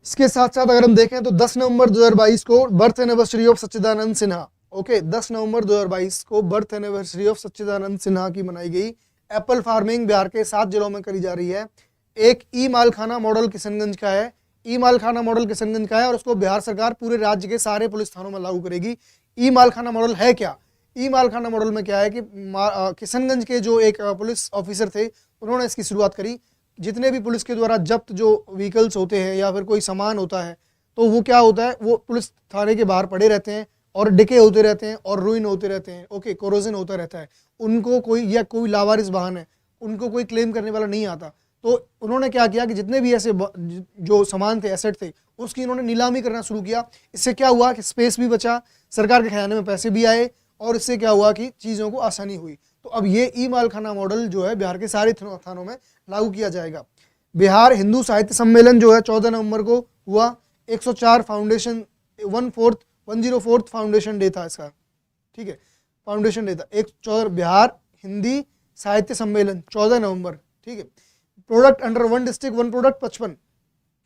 [SPEAKER 1] इसके साथ साथ अगर हम देखें तो 10 नवंबर 2022 को birth anniversary of Sachchidanand Sinha. Okay, 10 नवंबर 2022 को बर्थ एनिवर्सरी ऑफ सच्चिदानंद सिन्हा की मनाई गई। एप्पल फार्मिंग बिहार के 7 जिलों में करी जा रही है। एक ई मालखाना मॉडल किशनगंज का है, ई मालखाना मॉडल किशनगंज का है और उसको बिहार सरकार पूरे राज्य के सारे पुलिस थानों में लागू करेगी। ई मालखाना मॉडल है क्या? ई मालखाना मॉडल में क्या है कि किशनगंज के जो एक पुलिस ऑफिसर थे उन्होंने इसकी शुरुआत करी। जितने भी पुलिस के द्वारा जब्त जो व्हीकल्स होते हैं या फिर कोई सामान होता है तो वो क्या होता है, वो पुलिस थाने के बाहर पड़े रहते हैं और डिके होते रहते हैं और रुइन होते रहते हैं। ओके, कोरोजन होता रहता है, उनको कोई या कोई लावारिस वाहन है उनको कोई क्लेम करने वाला नहीं आता। तो उन्होंने क्या किया कि जितने भी ऐसे जो सामान थे, एसेट थे, उसकी इन्होंने नीलामी करना शुरू किया। इससे क्या हुआ कि स्पेस भी बचा, सरकार के खजाने में पैसे भी आए और इससे क्या हुआ कि चीज़ों को आसानी हुई। तो अब ये ई मालखाना मॉडल जो है बिहार के सारे थानों में लागू किया जाएगा। बिहार हिंदू साहित्य सम्मेलन जो है 14 नवंबर को हुआ। 104 फाउंडेशन 104 फाउंडेशन डे था इसका, ठीक है, फाउंडेशन डे था। 14 बिहार हिंदी साहित्य सम्मेलन 14 नवंबर, ठीक है। Product under one district one product 55,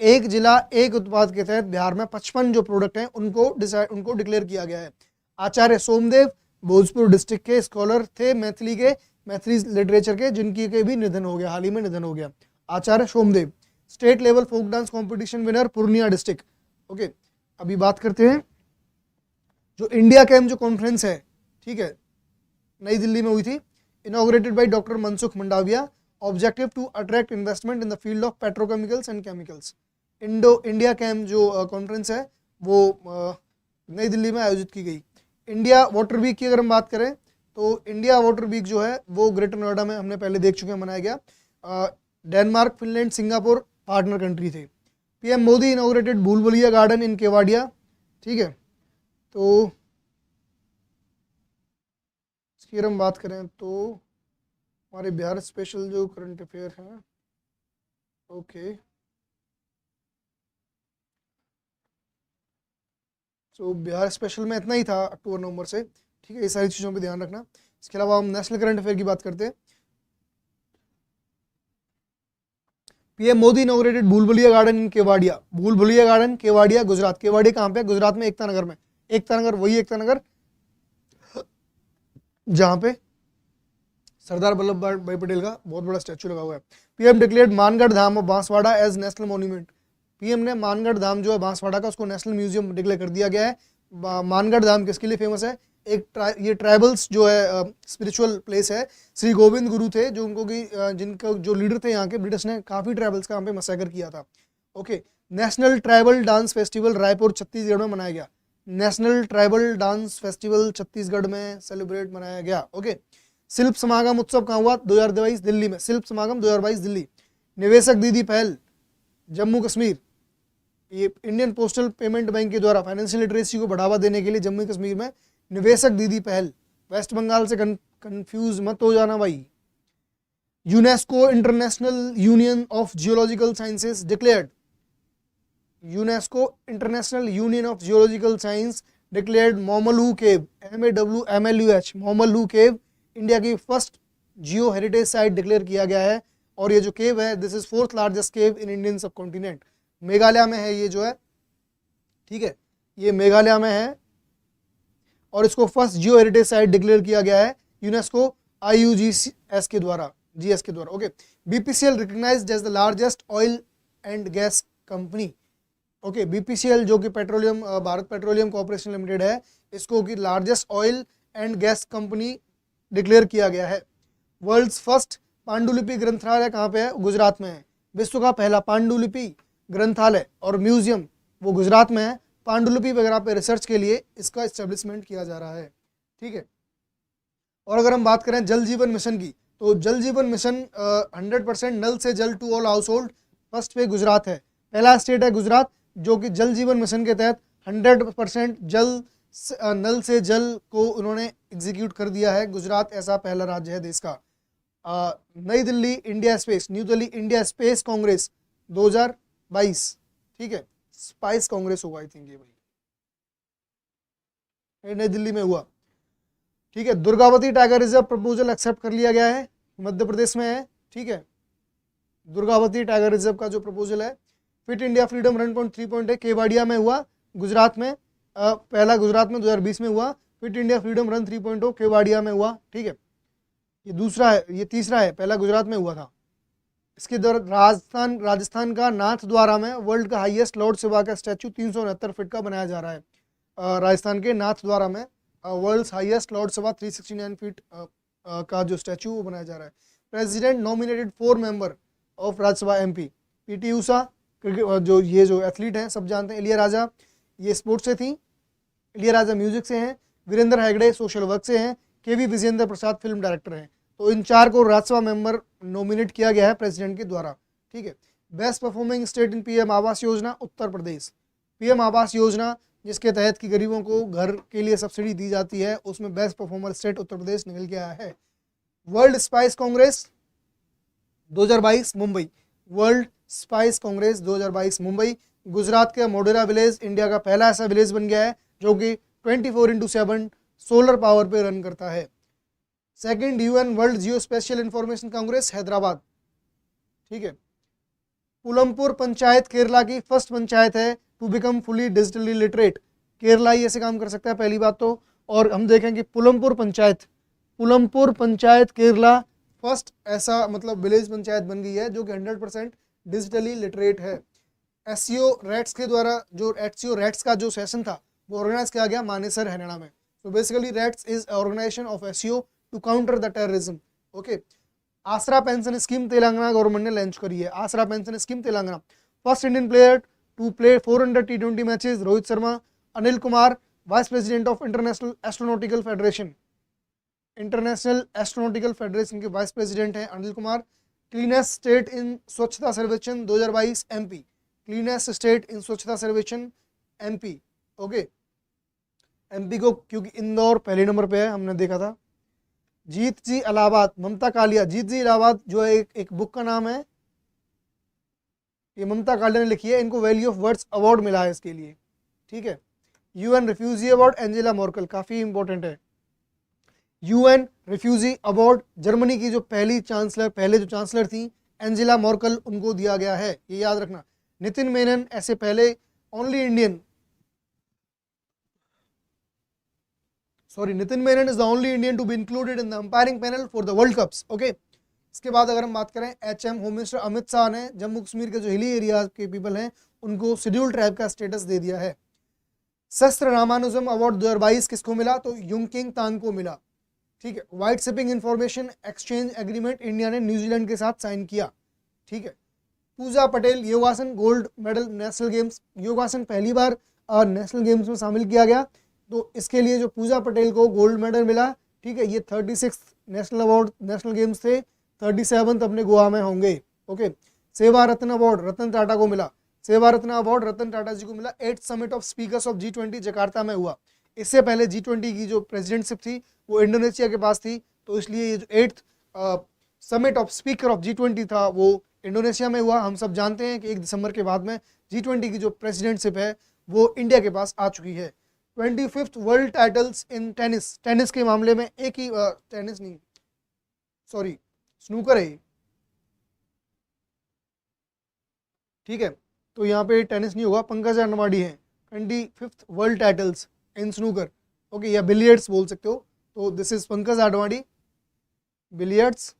[SPEAKER 1] एक जिला एक उत्पाद के तहत बिहार में 55 जो प्रोडक्ट हैं उनको डिक्लेयर किया गया है। आचार्य सोमदेव भोजपुर डिस्ट्रिक्ट के स्कॉलर थे, मैथिली लिटरेचर के, जिनकी के भी निधन हो गया, हाल ही में निधन हो गया, Acharya Somdev. State level folk dance competition winner Purnia district. Okay, अभी बात करते हैं जो इंडिया कैम्प जो कॉन्फ्रेंस है, ठीक है, नई दिल्ली में हुई थी, inaugurated by doctor Mansukh Mandaviya. Objective to attract investment in the field of petrochemicals and chemicals. India camp जो कॉन्फ्रेंस है वो नई दिल्ली में आयोजित की गई। इंडिया वाटर वीक की अगर हम बात करें तो इंडिया वाटर वीक जो है वो ग्रेटर नोएडा में हमने पहले देख चुके हैं, मनाया गया। Denmark, Finland, Singapore partner country थे। पीएम मोदी इनॉग्रेटेड भूल भुलैया गार्डन इन केवाडिया, ठीक है। तो इसकी अगर हम बात करें तो हमारे बिहार स्पेशल जो करंट अफेयर हैं, ओके, तो बिहार स्पेशल में इतना ही था अक्टूबर नवंबर से, ठीक है। ये सारी चीज़ों पे ध्यान रखना। इसके अलावा हम नेशनल करंट अफेयर की बात करते हैं। पीएम मोदी इनॉग्रेटेड भूल भुलैया गार्डन इन केवाडिया। भूल भुलैया गार्डन केवाडिया गुजरात। केवाडिया कहाँ पे? गुजरात में एकता नगर में। एकता नगर, वही एकता नगर जहाँ पे सरदार वल्लभ भाई पटेल का बहुत बड़ा स्टैचू लगा हुआ है। PM declared Mangarh Dham of Banswara as national monument. PM ने मानगढ़ धाम जो है बांसवाड़ा का, उसको नेशनल म्यूजियम डिक्लेयर कर दिया गया है। मानगढ़ धाम किसके लिए फेमस है? ये ट्राइबल्स जो है स्पिरिचुअल प्लेस है। श्री गोविंद गुरु थे जो उनको की जिनका जो लीडर थे यहाँ के, ब्रिटिश ने काफ़ी ट्राइबल्स का यहाँ पे मसैकर किया था। Okay, national tribal dance festival Raipur Chhattisgarh में मनाया गया। National tribal dance festival Chhattisgarh में सेलिब्रेट मनाया गया। ओके, शिल्प समागम उत्सव कहाँ हुआ? 2022 दिल्ली में। शिल्प समागम 2022 दिल्ली। निवेशक दीदी पहल जम्मू कश्मीर, ये इंडियन पोस्टल पेमेंट बैंक के द्वारा फाइनेंशियल लिटरेसी को बढ़ावा देने के लिए जम्मू कश्मीर में निवेशक दीदी पहल। वेस्ट बंगाल से कंफ्यूज मत हो जाना भाई। UNESCO international union of geological sciences declared, UNESCO international union of geological science declared Mawmluh cave, MAWMLUH, Mawmluh cave India की first geo heritage site declare किया गया है। और ये जो केव है, this is 4th largest cave in Indian subcontinent, Meghalaya में है ये जो है, ठीक है, ये मेघालय में है और इसको first geo heritage site declare किया गया है यूनेस्को IUGS के द्वारा, GS के द्वारा। Okay, BPCL recognised as the largest oil and gas company. Okay, BPCL जो कि petroleum Bharat petroleum corporation limited है, इसको कि largest oil and gas company declare किया गया है। वर्ल्ड्स फर्स्ट पांडुलिपि ग्रंथालय कहाँ पे है? गुजरात में है। विश्व का पहला पांडुलिपि ग्रंथालय और म्यूजियम वो गुजरात में है। पांडुलिपि वगैरह पे रिसर्च के लिए इसका एस्टेब्लिशमेंट किया जा रहा है, ठीक है। और अगर हम बात करें जल जीवन मिशन की, तो जल जीवन मिशन 100% नल से जल to all household, first पे गुजरात है, पहला स्टेट है गुजरात जो कि जल जीवन मिशन के तहत 100% नल से जल को उन्होंने एग्जीक्यूट कर दिया है। गुजरात ऐसा पहला राज्य है देश का। नई Delhi India space, new Delhi India space Congress 2022, ठीक है, स्पाइस कांग्रेस होगा आई थिंक ये भाई, नई दिल्ली में हुआ, ठीक है। Durgavati tiger reserve proposal accept कर लिया गया है, मध्य प्रदेश में है, ठीक है। दुर्गावती टाइगर रिजर्व का जो प्रपोजल है। Fit India freedom run 3.8 Kevadia में हुआ, गुजरात में, पहला गुजरात में 2020 में हुआ। Fit India freedom run 3.0 Kevadia में हुआ, ठीक है। ये दूसरा है, ये तीसरा है, पहला गुजरात में हुआ था। इसके दौरान राजस्थान का नाथ द्वारा में वर्ल्ड का हाईएस्ट लॉर्ड शिवा का स्टैचू 369 फीट का बनाया जा रहा है। राजस्थान के नाथ द्वारा में world's highest lord Shiva 369 feet का जो स्टैचू वो बनाया जा रहा है। President nominated 4 member of Rajya Sabha MP। PT Usha जो ये जो एथलीट हैं सब जानते हैं। इलिया ये स्पोर्ट्स से थी, इलिया म्यूजिक से हैं। वीरेंद्र हेगड़े सोशल वर्क से हैं। KV Vijendra Prasad film director हैं। तो इन 4 को राज्यसभा मेंबर नॉमिनेट किया गया है प्रेसिडेंट के द्वारा, ठीक है। Best performing state in PM Awas Yojana Uttar Pradesh. PM Awas Yojana जिसके तहत कि गरीबों को घर के लिए सब्सिडी दी जाती है, उसमें best performer state Uttar Pradesh निकल के आया है। World spice Congress 2022 Mumbai, world spice Congress 2022 Mumbai. Gujarat के मोढेरा विलेज इंडिया का पहला ऐसा विलेज बन गया है जो कि 24/7 सोलर पावर पे रन करता है। Second UN world geospatial information congress Hyderabad, ठीक है। पुलमपुर पंचायत केरला की फर्स्ट पंचायत है to become fully digitally literate. Kerala ही ऐसे काम कर सकता है पहली बात तो। और हम देखें कि पुलमपुर पंचायत केरला फर्स्ट ऐसा मतलब विलेज पंचायत बन गई है जो कि 100% डिजिटली लिटरेट है। SCO रेट्स के द्वारा जो SCO रेट्स का जो सेशन था वो ऑर्गेनाइज किया गया मानेसर हरियाणा में। तो basically RATS is organization of SCO to counter the terrorism, okay. Aasara pension scheme Telangana government ने लॉन्च करी है। Aasara pension scheme Telangana. First Indian player to play 400 T20 matches Rohit Sharma. Anil Kumar vice president of international astronautical federation, international astronautical federation के vice president हैं Anil Kumar. Cleanest state in Swachhata Survekshan 2022 MP, cleanest state in Swachhata सर्वेक्षण MP, okay. MP को क्योंकि इंदौर पहले नंबर पे है, हमने देखा था। जीत जी इलाहाबाद, ममता कालिया। जीत जी इलाहाबाद जो है एक बुक का नाम है, ये ममता कालिया ने लिखी है। इनको वैल्यू ऑफ वर्ड्स अवार्ड मिला है इसके लिए, ठीक है। UN refugee award Angela Merkel, काफी इंपॉर्टेंट है। UN रिफ्यूजी अवार्ड जर्मनी की जो पहले जो चांसलर थी एंजेला मर्केल, उनको दिया गया है, ये याद रखना। नितिन मेनन ऐसे पहले only Indian, Nitin Menon is the only Indian to be included in the umpiring panel for the world cups, okay. इसके बाद अगर हम बात करें HM home minister Amit Shah ने जम्मू कश्मीर के जो हिली एरिया के पीपल हैं उनको शेड्यूल ट्राइब का स्टेटस दे दिया है। शस्त्र रामानुजम अवार्ड 2022 किसको मिला? तो युंकिंग तांग को मिला, ठीक है। White shipping information exchange agreement India ने न्यूजीलैंड के साथ साइन किया, ठीक है। पूजा पटेल योगासन गोल्ड मेडल नेशनल गेम्स, योगासन पहली बार नेशनल गेम्स में शामिल किया गया, तो इसके लिए जो पूजा पटेल को गोल्ड मेडल मिला, ठीक है। ये 36 नेशनल अवार्ड नेशनल गेम्स थे, 37 अपने गोवा में होंगे, ओके। सेवा रत्न अवार्ड रतन टाटा को मिला। सेवा रत्न अवार्ड रतन टाटा जी को मिला। 8th summit of speakers of G20 Jakarta में हुआ। इससे पहले G20 की जो प्रेसिडेंटशिप थी वो इंडोनेशिया के पास थी, तो इसलिए ये जो 8th summit of speaker of G20 था वो इंडोनेशिया में हुआ। हम सब जानते हैं कि 1 दिसंबर के बाद में G20 की जो प्रेसिडेंटशिप है वो इंडिया के पास आ चुकी है। 25th world titles in tennis, tennis के मामले में एक ही टेनिस नहीं सॉरी स्नूकर है, ठीक है, तो यहाँ पे टेनिस नहीं होगा, पंकज अडवाणी है। 25th वर्ल्ड टाइटल्स इन स्नूकर, ओके, या बिलियर्ड्स बोल सकते हो, तो this is Pankaj Advani, billiards.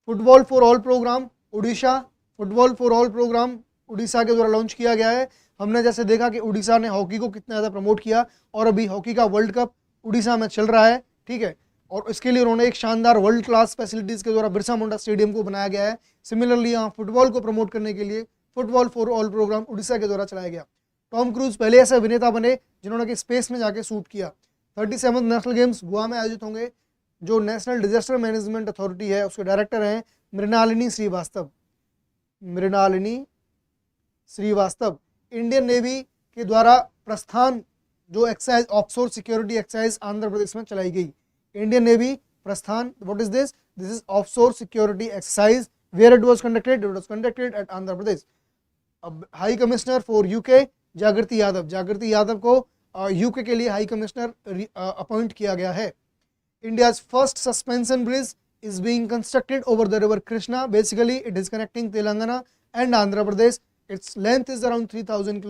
[SPEAKER 1] Football for all programme Orissa, football for all programme Orissa के द्वारा लॉन्च किया गया है। हमने जैसे देखा कि उड़ीसा ने हॉकी को कितना ज़्यादा प्रमोट किया, और अभी हॉकी का वर्ल्ड कप उड़ीसा में चल रहा है, ठीक है, और इसके लिए उन्होंने एक शानदार वर्ल्ड क्लास फैसिलिटीज़ के द्वारा बिरसा मुंडा स्टेडियम को बनाया गया है। सिमिलरली यहाँ फुटबॉल को प्रमोट करने के लिए football for all programme Orissa के द्वारा चलाया गया। टॉम क्रूज पहले ऐसे अभिनेता बने जिन्होंने कि स्पेस में जाके शूट किया। 37th नेशनल गेम्स गोवा में आयोजित होंगे। जो नेशनल डिजास्टर मैनेजमेंट अथॉरिटी है उसके डायरेक्टर हैं मृणालिनी श्रीवास्तव, मृणालिनी श्रीवास्तव। इंडियन नेवी के द्वारा प्रस्थान जो exercise offshore security exercise Andhra Pradesh में चलाई गई। Indian navy Prasthan, what is this? This is offshore security exercise, where it was conducted? It was conducted at Andhra Pradesh. अब हाई कमिश्नर फॉर यूके जागृति यादव, जागृति यादव को यूके के लिए हाई कमिश्नर अपॉइंट किया गया है। India's first suspension bridge is being constructed over the river Krishna. Basically, it is connecting Telangana and Andhra Pradesh. Its length is around 3,000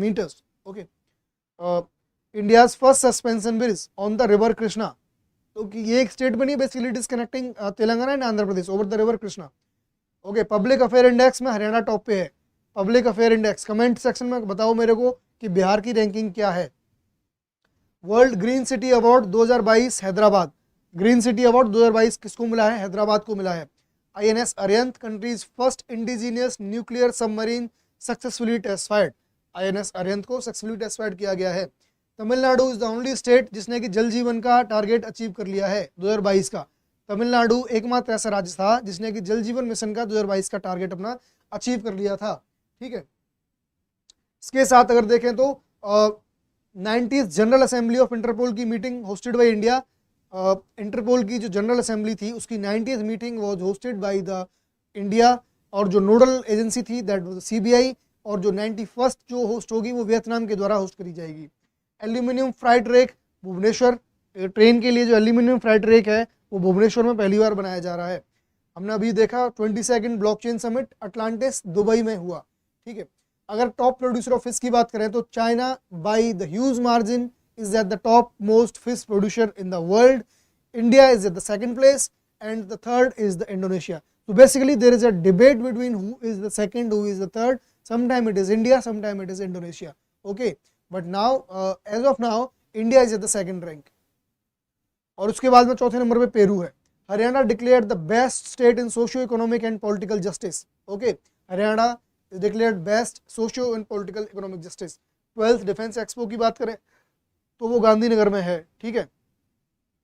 [SPEAKER 1] meters. Okay. India's first suspension bridge on the river Krishna. तो ये एक state बनी, basically it is connecting Telangana and Andhra Pradesh over the river Krishna. Okay, public affair index में Haryana top पे है। Public affair index, comment section में बताओ मेरे को कि बिहार की रैंकिंग क्या है। World green city award 2022 Hyderabad, green city award 2022 किसको मिला है? हैदराबाद को मिला है। INS Arihant, country's first indigenous nuclear submarine successfully test fired. INS Arihant को सक्सेसफुली टेस्ट फायर्ड किया गया है। Tamil Nadu is the only state जिसने कि जल जीवन का टारगेट अचीव कर लिया है 2022 का। तमिलनाडु एकमात्र ऐसा राज्य था जिसने कि जल जीवन मिशन का 2022 का टारगेट अपना अचीव कर लिया था, ठीक है। इसके साथ अगर देखें तो 90th general assembly of Interpol की meeting hosted by India. Interpol की जो जनरल असेंबली थी उसकी 90th meeting was hosted by the India, और जो नोडल एजेंसी थी दैट वाज CBI, और जो 91st जो होस्ट होगी वो वियतनाम के द्वारा होस्ट करी जाएगी। Aluminium freight rake Bhubaneswar, train के लिए जो एल्यूमिनियम फ्राइट रेक है वो भुवनेश्वर में पहली बार बनाया जा रहा है। हमने अभी देखा 22nd blockchain summit Atlantis Dubai में हुआ, ठीक है। अगर टॉप प्रोड्यूसर ऑफ फिश की बात करें तो China by the huge margin is at the top most fish producer in the world. India is at the second place and the third is the Indonesia. So basically there is a debate between who is the second, who is the third. Sometime it is India, sometime it is Indonesia. Okay, but now as of now India is at the second rank. और उसके बाद में चौथे number पे Peru है। Haryana declared the best state in socio economic and political justice. Okay, Haryana is declared best socio and political economic justice. 12th defence expo की बात करें तो वो गांधीनगर में है, ठीक है।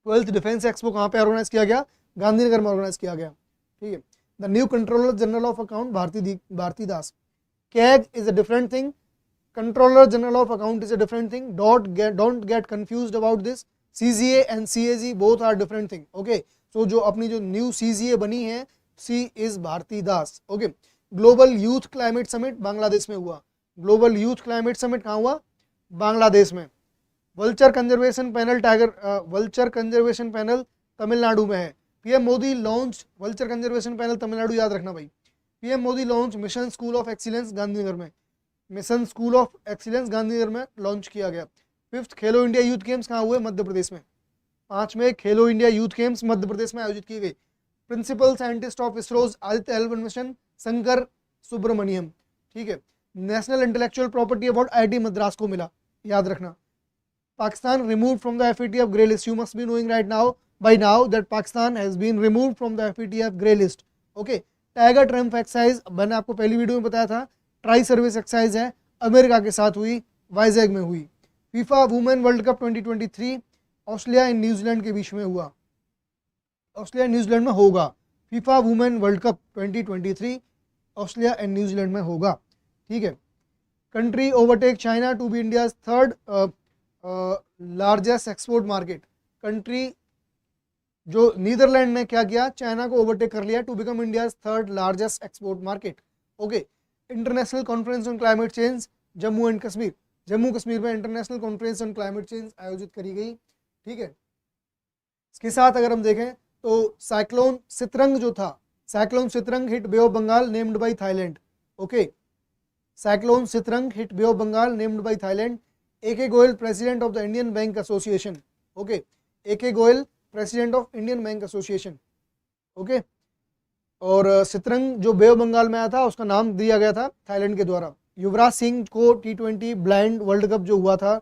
[SPEAKER 1] 12th डिफेंस एक्सपो कहाँ पे ऑर्गेनाइज किया गया? गांधीनगर में ऑर्गेनाइज किया गया, ठीक है। The new controller general of account Bharati Das. CAG is a different thing, controller general of account is a different thing. Don't get confused about this. CGA and CAG both are different thing, okay. So जो अपनी जो new CGA बनी है, she is Bharati Das, okay. Global youth climate summit Bangladesh में हुआ। Global youth climate summit कहाँ हुआ? बांग्लादेश में। वल्चर कंजर्वेशन पैनल तमिलनाडु में है। PM Modi launch vulture conservation panel Tamil Nadu, याद रखना भाई। PM Modi launch mission school of excellence Gandhinagar में। Mission school of excellence Gandhinagar में लॉन्च किया गया। 5th खेलो इंडिया यूथ गेम्स कहाँ हुए? मध्य प्रदेश में। 5वें Khelo India youth games Madhya Pradesh में आयोजित की गई। Principal scientist of ISRO's Aditya L1 mission Shankar Subramanian, ठीक है। National intellectual property award IIT Madras को मिला, याद रखना। Pakistan removed from the FATF grey list. You must be knowing right now by now that Pakistan has been removed from the FATF grey list. Okay, tiger triumph exercise मैंने आपको पहली वीडियो में बताया था, ट्राई सर्विस एक्सरसाइज है, America के साथ हुई, वाइजैग में हुई। FIFA women world cup 2023 Australia and New Zealand के बीच में हुआ। ऑस्ट्रेलिया न्यूजीलैंड में होगा FIFA women world cup 2023 Australia and New Zealand में होगा, ठीक है। Country overtake China to be India third largest export market. Country जो नीदरलैंड ने क्या किया, चाइना को ओवरटेक कर लिया to become India third largest export market. Okay, international conference on climate change Jammu and Kashmir. Jammu Kashmir में international conference on climate change आयोजित करी गई, ठीक है। इसके साथ अगर हम देखें तो साइक्लोन सितरंग जो था, cyclone Sitrang hit bay of Bengal named by Thailand. Okay, cyclone Sitrang hit bay of Bengal named by Thailand. AK Goyal president of the Indian bank association. Okay, AK Goyal president of Indian bank association. Okay, और Sitrang जो bay of Bengal में आया था उसका नाम दिया गया था थाईलैंड के द्वारा। युवराज सिंह को T20 ब्लाइंड वर्ल्ड कप जो हुआ था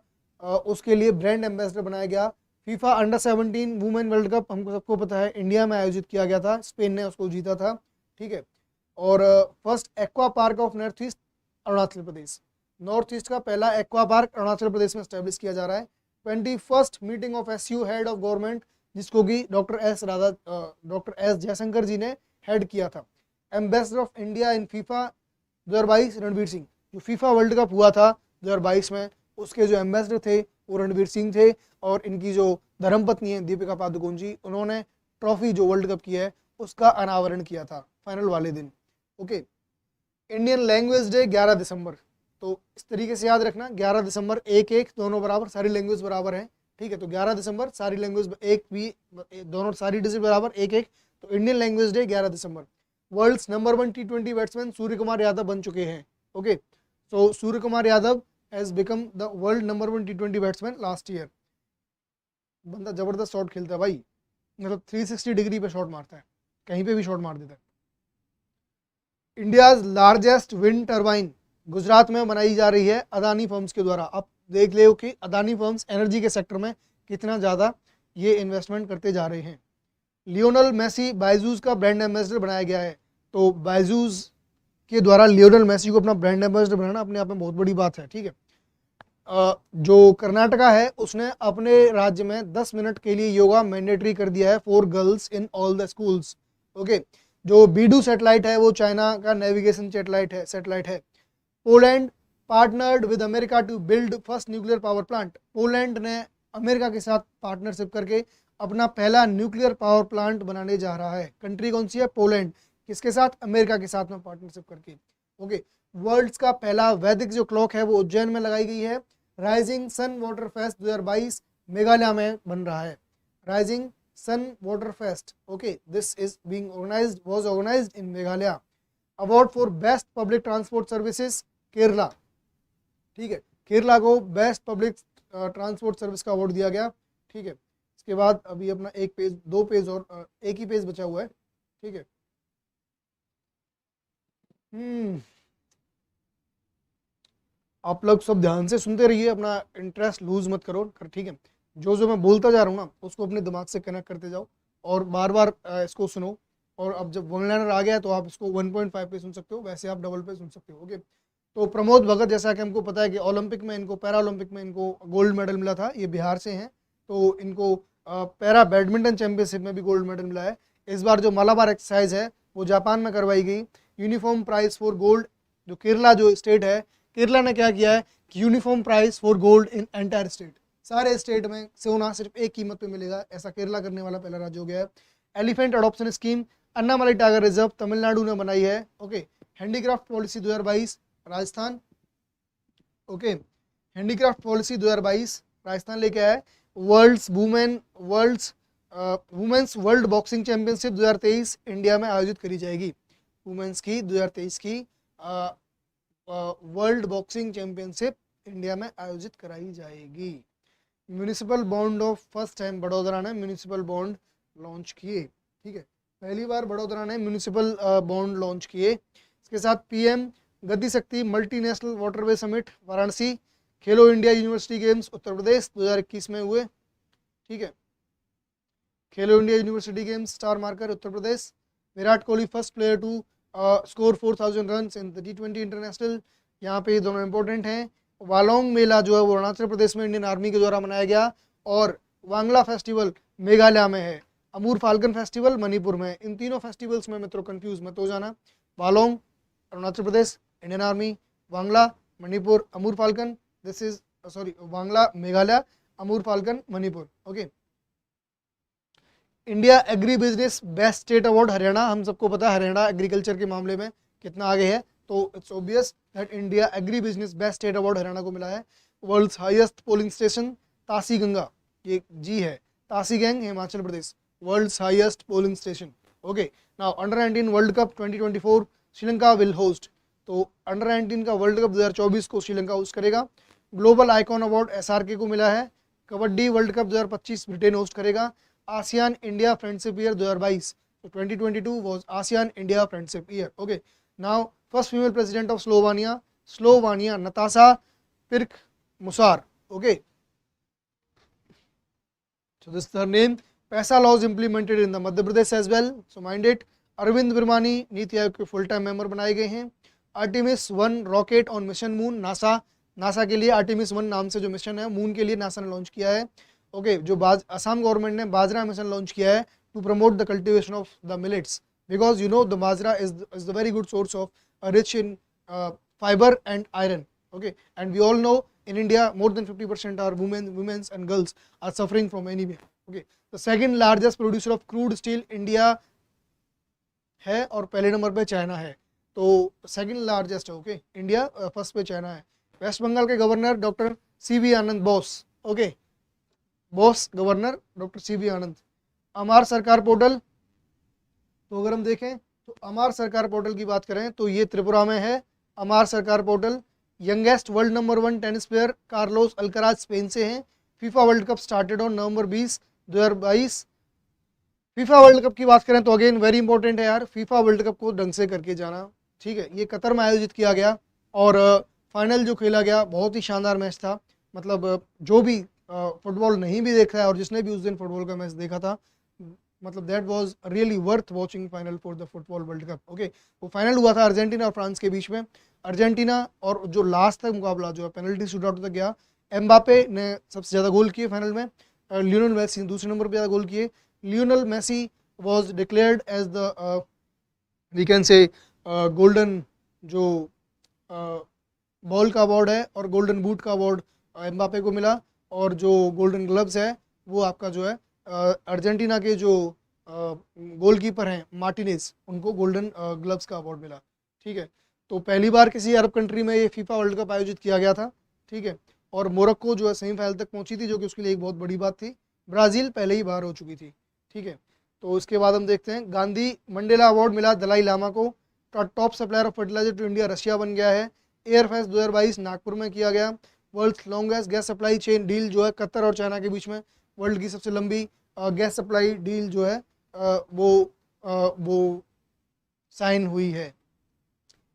[SPEAKER 1] उसके लिए ब्रांड एम्बेसडर बनाया गया। FIFA under 17 women world cup हमको सबको पता है इंडिया में आयोजित किया गया था, स्पेन ने उसको जीता था, ठीक है। और first aqua park of north east Arunachal Pradesh, north east का पहला एक्वा पार्क अरुणाचल प्रदेश में स्टैब्लिश किया जा रहा है। 21st meeting of SU head of government, जिसको कि डॉक्टर एस जयशंकर जी ने हेड किया था। Ambassador of India in FIFA 2022 Ranveer Singh. जो फीफा वर्ल्ड कप हुआ था 2022 में, उसके जो एम्बेसडर थे वो रणवीर सिंह थे, और इनकी जो धर्मपत्नी है दीपिका पादुकोण जी, उन्होंने ट्रॉफी जो वर्ल्ड कप की है उसका अनावरण किया था फाइनल वाले दिन। ओके, इंडियन लैंग्वेज डे 11 दिसंबर। तो इस तरीके से याद रखना, 11 दिसंबर 1-1 दोनों बराबर, सारी लैंग्वेज बराबर हैं, ठीक है। तो 11 दिसंबर सारी लैंग्वेज एक भी दोनों सारी डिजिट बराबर 1-1, तो इंडियन लैंग्वेज डे 11 दिसंबर। World's number 1 T20 batsman Surya Kumar Yadav बन चुके हैं। Okay, so Surya Kumar Yadav has become the world number 1 T20 batsman last year. बंदा जबरदस्त शॉट खेलता है भाई, मतलब 360 डिग्री पे शॉट मारता है, कहीं पे भी शॉट मार देता है। India's largest wind turbine Gujarat में बनाई जा रही है अदानी फर्म्स के द्वारा। आप देख ले कि अदानी फर्म्स एनर्जी के सेक्टर में कितना ज़्यादा ये इन्वेस्टमेंट करते जा रहे हैं। लियोनल मेसी बायजूस का ब्रांड एम्बेसडर बनाया गया है। तो बायजूस के द्वारा लियोनल मेसी को अपना ब्रांड एम्बेसडर बनाना अपने आप में बहुत बड़ी बात है, ठीक है। जो कर्नाटका है उसने अपने राज्य में 10 मिनट के लिए योगा मैंडेटरी कर दिया है for girls in all the schools. Okay, जो बीडू सैटेलाइट है वो चाइना का नेविगेशन सैटेलाइट है। Poland partnered with America to build first nuclear power plant. Poland ने अमेरिका के साथ पार्टनरशिप करके अपना पहला न्यूक्लियर पावर प्लांट बनाने जा रहा है। कंट्री कौन सी है? पोलैंड। किसके साथ? अमेरिका के साथ में पार्टनरशिप करके। ओके, वर्ल्ड का पहला वैदिक जो क्लॉक है वो उज्जैन में लगाई गई है। Rising sun water fest 2022 Meghalaya में बन रहा है। Rising sun water fest, okay, this is being organized in Meghalaya. Award for best public transport services Kerala, ठीक है, केरला को बेस्ट पब्लिक ट्रांसपोर्ट सर्विस का अवार्ड दिया गया, ठीक है। इसके बाद अभी अपना एक पेज, दो पेज और एक ही पेज बचा हुआ है, ठीक है। आप लोग सब ध्यान से सुनते रहिए, अपना इंटरेस्ट लूज मत करो, ठीक है। जो मैं बोलता जा रहा हूँ ना उसको अपने दिमाग से कनेक्ट करते जाओ और बार बार इसको सुनो। और अब जब वन लाइनर आ गया तो आप इसको 1.5 पे सुन सकते हो, वैसे आप डबल पे सुन सकते हो। ओके, तो प्रमोद भगत, जैसा कि हमको पता है कि ओलंपिक में इनको, पैरा ओलंपिक में इनको गोल्ड मेडल मिला था, ये बिहार से हैं, तो इनको पैरा बैडमिंटन चैंपियनशिप में भी गोल्ड मेडल मिला है। इस बार जो मलाबार एक्सरसाइज है वो जापान में करवाई गई। यूनिफॉर्म प्राइज फॉर गोल्ड, जो केरला जो स्टेट है, केरला ने क्या किया है कि uniform price for gold in entire state, सारे स्टेट में सोना सिर्फ एक कीमत पे मिलेगा, ऐसा केरला करने वाला पहला राज्य हो गया है। Elephant adoption scheme Annamalai tiger reserve Tamil Nadu ने बनाई है। Okay, handicraft policy 2022 Rajasthan, okay, handicraft policy 2022 Rajasthan लेके आया है। Women's world boxing championship 2023 India में आयोजित करी जाएगी। वुमेन्स की 2023 की वर्ल्ड बॉक्सिंग चैंपियनशिप इंडिया में आयोजित कराई जाएगी। Municipal bond of first time Vadodara ने म्यूनिसिपल बॉन्ड लॉन्च किए, ठीक है, पहली बार वडोदरा ने म्यूनिसिपल बॉन्ड लॉन्च किए। इसके साथ पीएम गति शक्ति multinational waterway summit Varanasi. Khelo India university games Uttar Pradesh 2021 में हुए, ठीक है, Khelo India university games star marker Uttar Pradesh. Virat Kohli first player to score 4000 run in the T20 international, यहाँ पे ये दोनों इंपॉर्टेंट हैं। वालोंग मेला जो है वो अरुणाचल प्रदेश में इंडियन आर्मी के द्वारा मनाया गया, और वांगला फेस्टिवल मेघालय में है। अमूर फाल्कन फेस्टिवल मणिपुर में। इन तीनों फेस्टिवल्स में मित्रों कंफ्यूज मत हो जाना। Walong Arunachal Pradesh, Indian Army, Wangla, Manipur, Amur Falcon. This is Wangla, Meghalaya, Amur Falcon, Manipur. Okay. India agri business best state award Haryana, हम सबको पता है हरियाणा एग्रीकल्चर के मामले में कितना आगे है, तो it's obvious that India agri business best state award Haryana को मिला है। World's highest polling station Tashigang, ये जी है, Tashigang Himachal Pradesh, world's highest polling station. Okay, now under 19 world cup 2024 Sri Lanka will host, तो अंडर 19 का वर्ल्ड कप 2024 को श्रीलंका होस्ट करेगा। ग्लोबल आइकॉन अवार्ड एसआरके को मिला है। Kabaddi world cup 2025 Britain host करेगा। ASEAN India Friendship Year 2022. So 2022 was ASEAN India Friendship Year. Okay. Now, first female president of Slovenia, Nataša Pirc Musar. Okay. So this is her name. Paisa laws implemented in the Madhya Pradesh as well. So mind it. Arvind Virmani NITI Aayog के full time member बनाए गए हैं। Artemis 1 rocket on mission moon, NASA के लिए Artemis 1 नाम से जो mission है मून के लिए नासा ने लॉन्च किया है। ओके, जो असम गवर्नमेंट ने बाजरा मिशन लॉन्च किया है to promote the cultivation of the millets, because you know the bajra is the very good source of rich in fibre and iron. Okay, and we all know in India more than 50% are women's and girls are suffering from anyway. Okay, the second largest producer of crude steel India है और पहले नंबर पे China है, तो second largest है। Okay, India first पे China है। वेस्ट बंगाल के governor doctor CV Anand Bose. Okay, boss governor doctor CV Anand. Amar Sarkar portal, तो अगर हम देखें तो अमार सरकार पोर्टल की बात करें तो ये त्रिपुरा में है। अमार Sarkar portal youngest world number 1 tennis player Carlos Alcaraz Spain से हैं। FIFA world cup started on November 20, 2022। FIFA world cup की बात करें तो अगेन वेरी इंपॉर्टेंट है यार, फीफा वर्ल्ड कप को ढंग से करके जाना, ठीक है। ये कतर में आयोजित किया गया और फाइनल जो खेला गया बहुत ही शानदार मैच था। मतलब जो भी फुटबॉल नहीं भी देखा है और जिसने भी उस दिन फुटबॉल का मैच देखा था, मतलब that was really worth watching final for the football world cup. Okay, वो फाइनल हुआ था अर्जेंटीना और फ्रांस के बीच में। अर्जेंटीना और जो लास्ट तक मुकाबला जो है पेनल्टी शूट आउट तक गया। एम्बापे ने सबसे ज़्यादा गोल किए फाइनल में, लियोनेल मेसी दूसरे नंबर पर ज़्यादा गोल किए। Lionel Messi was declared as the we can say golden जो बॉल का अवार्ड है और गोल्डन बूट का अवार्ड एम्बापे को मिला, और जो गोल्डन ग्लव्स है वो आपका जो है अर्जेंटीना के जो गोलकीपर हैं मार्टिनेज, उनको गोल्डन ग्लव्स का अवार्ड मिला, ठीक है। तो पहली बार किसी अरब कंट्री में ये फीफा वर्ल्ड कप आयोजित किया गया था, ठीक है। और मोरक्को जो है सेमीफाइनल तक पहुंची थी, जो कि उसके लिए एक बहुत बड़ी बात थी। ब्राज़ील पहले ही बाहर हो चुकी थी, ठीक है। तो उसके बाद हम देखते हैं गांधी मंडेला अवार्ड मिला दलाई लामा को। Top supplier of fertiliser to India Russia बन गया है। एयरफेस्ट 2022 नागपुर में किया गया। World longest gas supply chain deal जो है कतर और चाइना के बीच में, वर्ल्ड की सबसे लंबी गैस सप्लाई डील जो है वो साइन हुई है।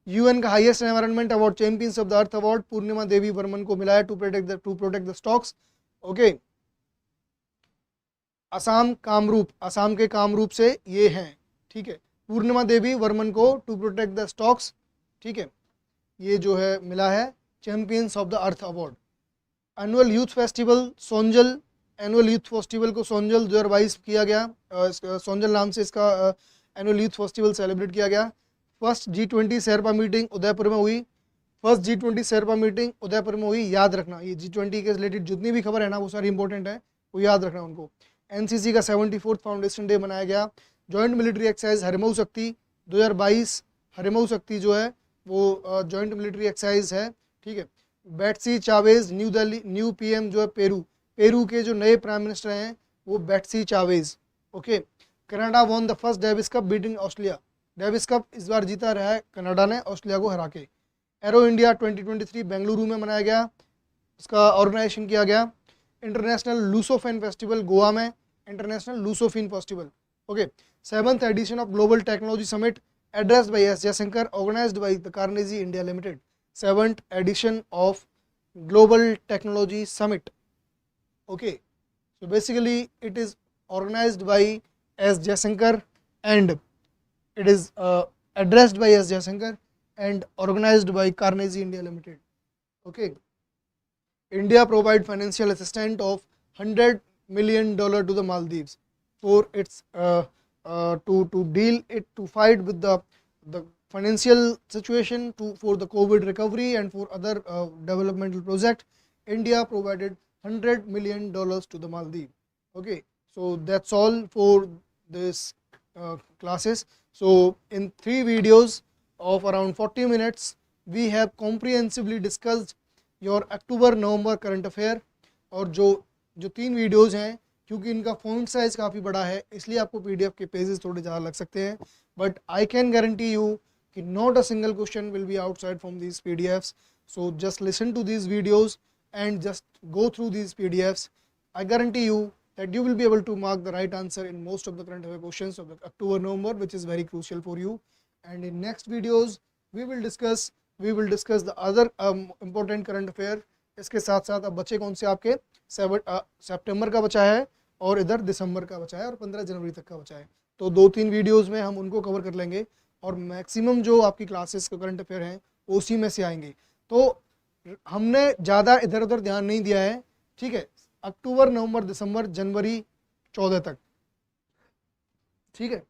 [SPEAKER 1] यूएन का highest environment award champions of the Earth award Purnima Devi Barman को मिला है to protect the storks. Okay, Assam के कामरूप से ये हैं, ठीक है। पूर्णिमा देवी वर्मन को टू प्रोटेक्ट द स्टॉक्स, ठीक है, ये जो है मिला है champions of the Earth award. Annual youth festival Sonjal, annual youth festival को सोंजल 2022 किया गया, सोंजल नाम से इसका एनुअल यूथ फेस्टिवल सेलिब्रेट किया गया। First G20 Sherpa meeting Udaipur में हुई। First G20 Sherpa meeting Udaipur में हुई, याद रखना ये G20 के रिलेटेड जितनी भी खबर है ना वो सारी इंपॉर्टेंट है, वो याद रखना उनको। एनसीसी का 74th फाउंडेशन डे मनाया गया। जॉइंट मिलिट्री एक्सरसाइज हरिमऊ शक्ति 2022, हरिमऊ शक्ति जो है वो जॉइंट मिलिट्री एक्सरसाइज है, ठीक है। Betsy Chavez new Delhi, new PM जो है पेरू के जो नए प्राइम मिनिस्टर हैं वो Betsy Chavez. Okay, Canada won the first Davis cup beating Australia. Davis cup इस बार जीता रहा है कनाडा ने ऑस्ट्रेलिया को हरा के। एरो इंडिया 2023 बेंगलुरु में मनाया गया, इसका ऑर्गेनाइजेशन किया गया। इंटरनेशनल लूसोफिन फेस्टिवल गोवा में, international Lusofonia festival. Okay, 7th edition of global technology summit addressed by S. Jaishankar, organized by the Carnegie India Limited. 7th edition of Global Technology Summit. Okay, so basically it is organized by S. Jaishankar and it is addressed by S. Jaishankar and organized by Carnegie India Limited. Okay, India provide financial assistance of $100 million to the Maldives for its to deal it to fight with the financial situation for the COVID recovery and for other developmental project, India provided $100 million to the Maldives. Okay, so that's all for this classes. So in 3 videos of around 40 minutes, we have comprehensively discussed your October November current affair. और जो 3 videos हैं, क्योंकि इनका font size काफ़ी बड़ा है, इसलिए आपको PDF के पेजेस थोड़े ज़्यादा लग सकते हैं, but I can guarantee you कि not a single question will be outside from these PDFs. So just listen to these videos and just go through these PDFs. I guarantee you that you will be able to mark the right answer in most of the current affair questions of the October November, which is very crucial for you. And in next videos we will discuss the other important current affair. इसके साथ साथ अब बचे कौन से आपके सितंबर का बचा है और इधर दिसंबर का बचा है और 15 जनवरी तक का बचा है. तो 2-3 वीडियोस में हम उनको कवर कर लेंगे और मैक्सिमम जो आपकी क्लासेस के करंट अफेयर हैं उसी में से आएंगे. तो हमने ज़्यादा इधर उधर ध्यान नहीं दिया है, ठीक है. अक्टूबर नवंबर दिसंबर जनवरी 14 तक, ठीक है,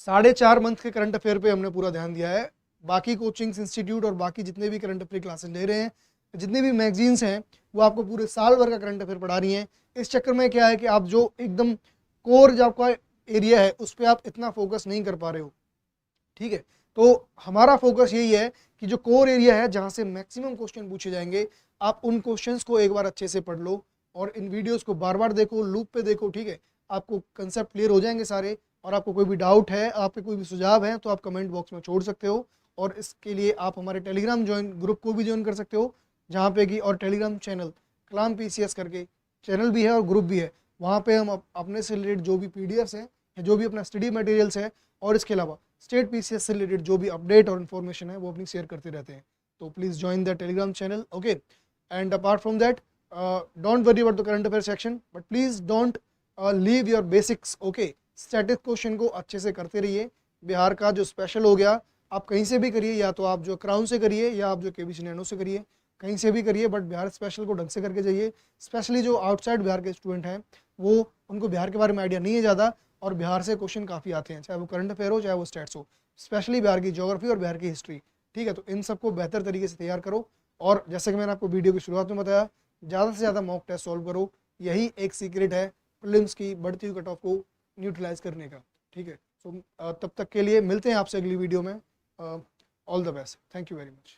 [SPEAKER 1] 4.5 मंथ के करंट अफेयर पे हमने पूरा ध्यान दिया है. बाकी कोचिंग्स इंस्टीट्यूट और बाकी जितने भी करंट अफेयर क्लासेस ले रहे हैं, जितने भी मैगजीन्स हैं, वो आपको पूरे साल भर का करंट अफेयर पढ़ा रही हैं. इस चक्कर में क्या है कि आप जो एकदम कोर जो आपका एरिया है उस पर आप इतना फोकस नहीं कर पा रहे हो, ठीक है. तो हमारा फोकस यही है कि जो कोर एरिया है जहाँ से मैक्सिमम क्वेश्चन पूछे जाएंगे, आप उन क्वेश्चंस को एक बार अच्छे से पढ़ लो और इन वीडियोस को बार बार देखो, लूप पे देखो, ठीक है. आपको कंसेप्ट क्लियर हो जाएंगे सारे. और आपको कोई भी डाउट है, आपके कोई भी सुझाव है, तो आप कमेंट बॉक्स में छोड़ सकते हो. और इसके लिए आप हमारे टेलीग्राम ग्रुप को भी ज्वाइन कर सकते हो, जहाँ पे कि, और टेलीग्राम चैनल कलाम PCS करके चैनल भी है और ग्रुप भी है. वहाँ पे हम अपने से रिलेटेड जो भी PDFs हैं या जो भी अपना स्टडी मटेरियल्स है और इसके अलावा स्टेट PCS से रिलेटेड जो भी अपडेट और इन्फॉर्मेशन है वो अपनी शेयर करते रहते हैं. तो please join the Telegram channel. Okay, and apart from that don't worry about the current affair section, but please don't leave your basics. Okay, static question को अच्छे से करते रहिए. बिहार का जो स्पेशल हो गया, आप कहीं से भी करिए, या तो आप जो क्राउन से करिए या आप जो KBC नैनो से करिए, कहीं से भी करिए, बट बिहार स्पेशल को ढंग से करके जाइए. स्पेशली जो आउटसाइड बिहार के स्टूडेंट हैं, वो उनको बिहार के बारे में आइडिया नहीं है ज़्यादा, और बिहार से क्वेश्चन काफ़ी आते हैं, चाहे वो करंट अफेयर हो चाहे वो स्टैट्स हो, स्पेशली बिहार की ज्योग्राफी और बिहार की हिस्ट्री, ठीक है. तो इन सबको बेहतर तरीके से तैयार करो. और जैसे कि मैंने आपको वीडियो की शुरुआत में बताया, ज़्यादा से ज़्यादा मॉक टेस्ट सॉल्व करो. यही एक सीक्रेट है प्रीलिम्स की बढ़ती हुई कट ऑफ को न्यूट्रलाइज करने का, ठीक है. सो तब तक के लिए मिलते हैं आपसे अगली वीडियो में. All the best. Thank you very much.